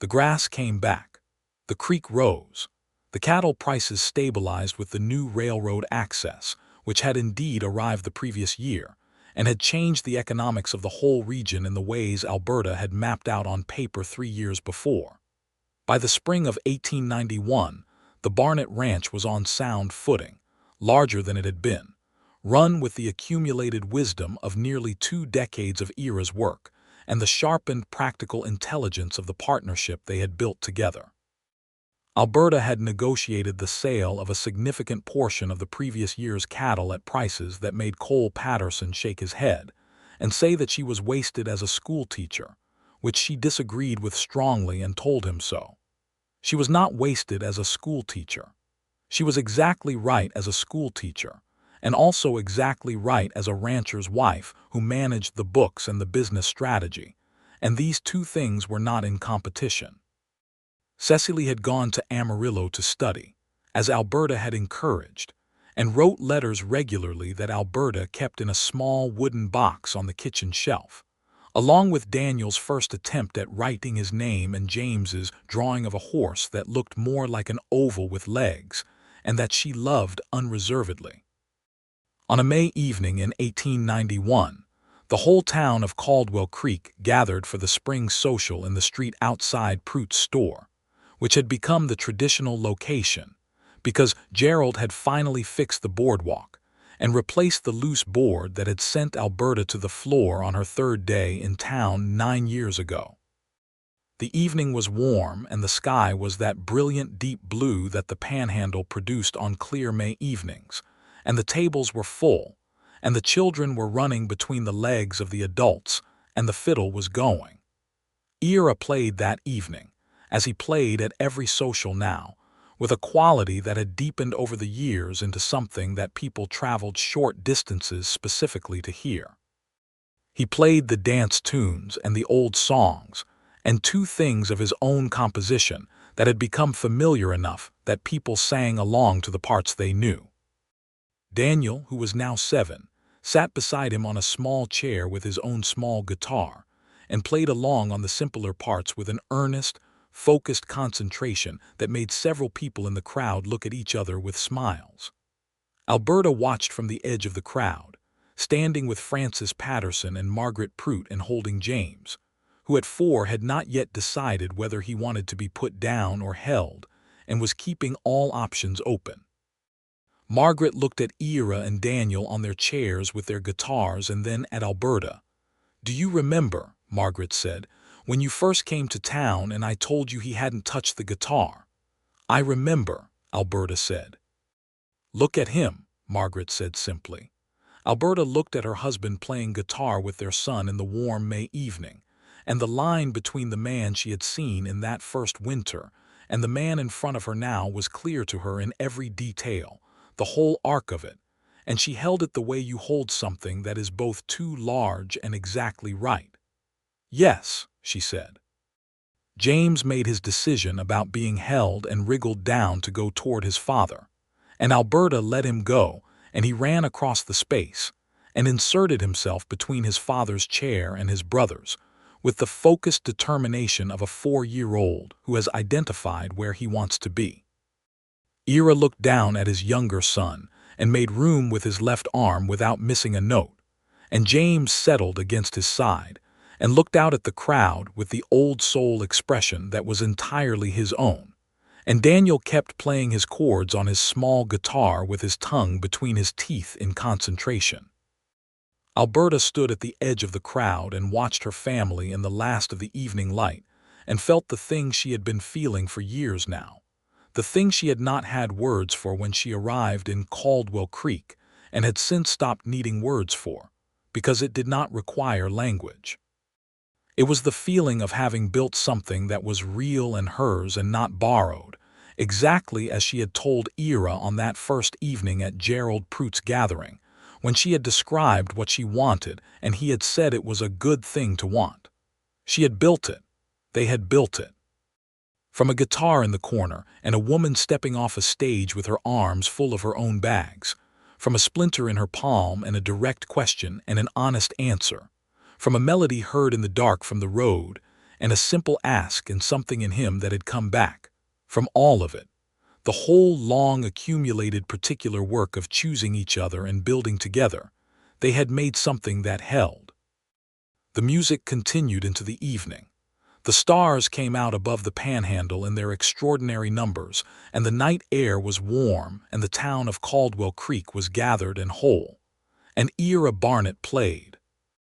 The grass came back. The creek rose. The cattle prices stabilized with the new railroad access, which had indeed arrived the previous year, and had changed the economics of the whole region in the ways Alberta had mapped out on paper 3 years before. By the spring of 1891, the Barnett Ranch was on sound footing, larger than it had been, run with the accumulated wisdom of nearly 2 decades of Ira's work and the sharpened practical intelligence of the partnership they had built together. Alberta had negotiated the sale of a significant portion of the previous year's cattle at prices that made Cole Patterson shake his head and say that she was wasted as a school teacher, which she disagreed with strongly and told him so. She was not wasted as a school teacher. She was exactly right as a school teacher, and also exactly right as a rancher's wife who managed the books and the business strategy, and these 2 things were not in competition. Cecily had gone to Amarillo to study, as Alberta had encouraged, and wrote letters regularly that Alberta kept in a small wooden box on the kitchen shelf, along with Daniel's first attempt at writing his name and James's drawing of a horse that looked more like an oval with legs, and that she loved unreservedly. On a May evening in 1891, the whole town of Caldwell Creek gathered for the spring social in the street outside Pruett's store, which had become the traditional location, because Gerald had finally fixed the boardwalk and replaced the loose board that had sent Alberta to the floor on her 3rd day in town 9 years ago. The evening was warm, and the sky was that brilliant deep blue that the Panhandle produced on clear May evenings, and the tables were full, and the children were running between the legs of the adults, and the fiddle was going. Ira played that evening, as he played at every social now, with a quality that had deepened over the years into something that people traveled short distances specifically to hear. He played the dance tunes and the old songs, and two things of his own composition that had become familiar enough that people sang along to the parts they knew. Daniel, who was now 7, sat beside him on a small chair with his own small guitar, and played along on the simpler parts with an earnest, focused concentration that made several people in the crowd look at each other with smiles. Alberta watched from the edge of the crowd, standing with Frances Patterson and Margaret Prout and holding James, who at 4 had not yet decided whether he wanted to be put down or held, and was keeping all options open. Margaret looked at Ira and Daniel on their chairs with their guitars and then at Alberta. "Do you remember," Margaret said, "when you first came to town and I told you he hadn't touched the guitar?" "I remember," Alberta said. "Look at him," Margaret said simply. Alberta looked at her husband playing guitar with their son in the warm May evening, and the line between the man she had seen in that first winter and the man in front of her now was clear to her in every detail, the whole arc of it, and she held it the way you hold something that is both too large and exactly right. "Yes," she said. James made his decision about being held and wriggled down to go toward his father, and Alberta let him go, and he ran across the space and inserted himself between his father's chair and his brother's, with the focused determination of a 4-year-old who has identified where he wants to be. Ira looked down at his younger son and made room with his left arm without missing a note, and James settled against his side and looked out at the crowd with the old soul expression that was entirely his own, and Daniel kept playing his chords on his small guitar with his tongue between his teeth in concentration. Alberta stood at the edge of the crowd and watched her family in the last of the evening light and felt the thing she had been feeling for years now, the thing she had not had words for when she arrived in Caldwell Creek and had since stopped needing words for, because it did not require language. It was the feeling of having built something that was real and hers and not borrowed, exactly as she had told Ira on that first evening at Gerald Prout's gathering, when she had described what she wanted and he had said it was a good thing to want. She had built it. They had built it. From a guitar in the corner and a woman stepping off a stage with her arms full of her own bags, from a splinter in her palm and a direct question and an honest answer, from a melody heard in the dark from the road and a simple ask and something in him that had come back, from all of it, the whole long accumulated particular work of choosing each other and building together, they had made something that held. The music continued into the evening. The stars came out above the Panhandle in their extraordinary numbers, and the night air was warm, and the town of Caldwell Creek was gathered and whole. And Ira Barnett played.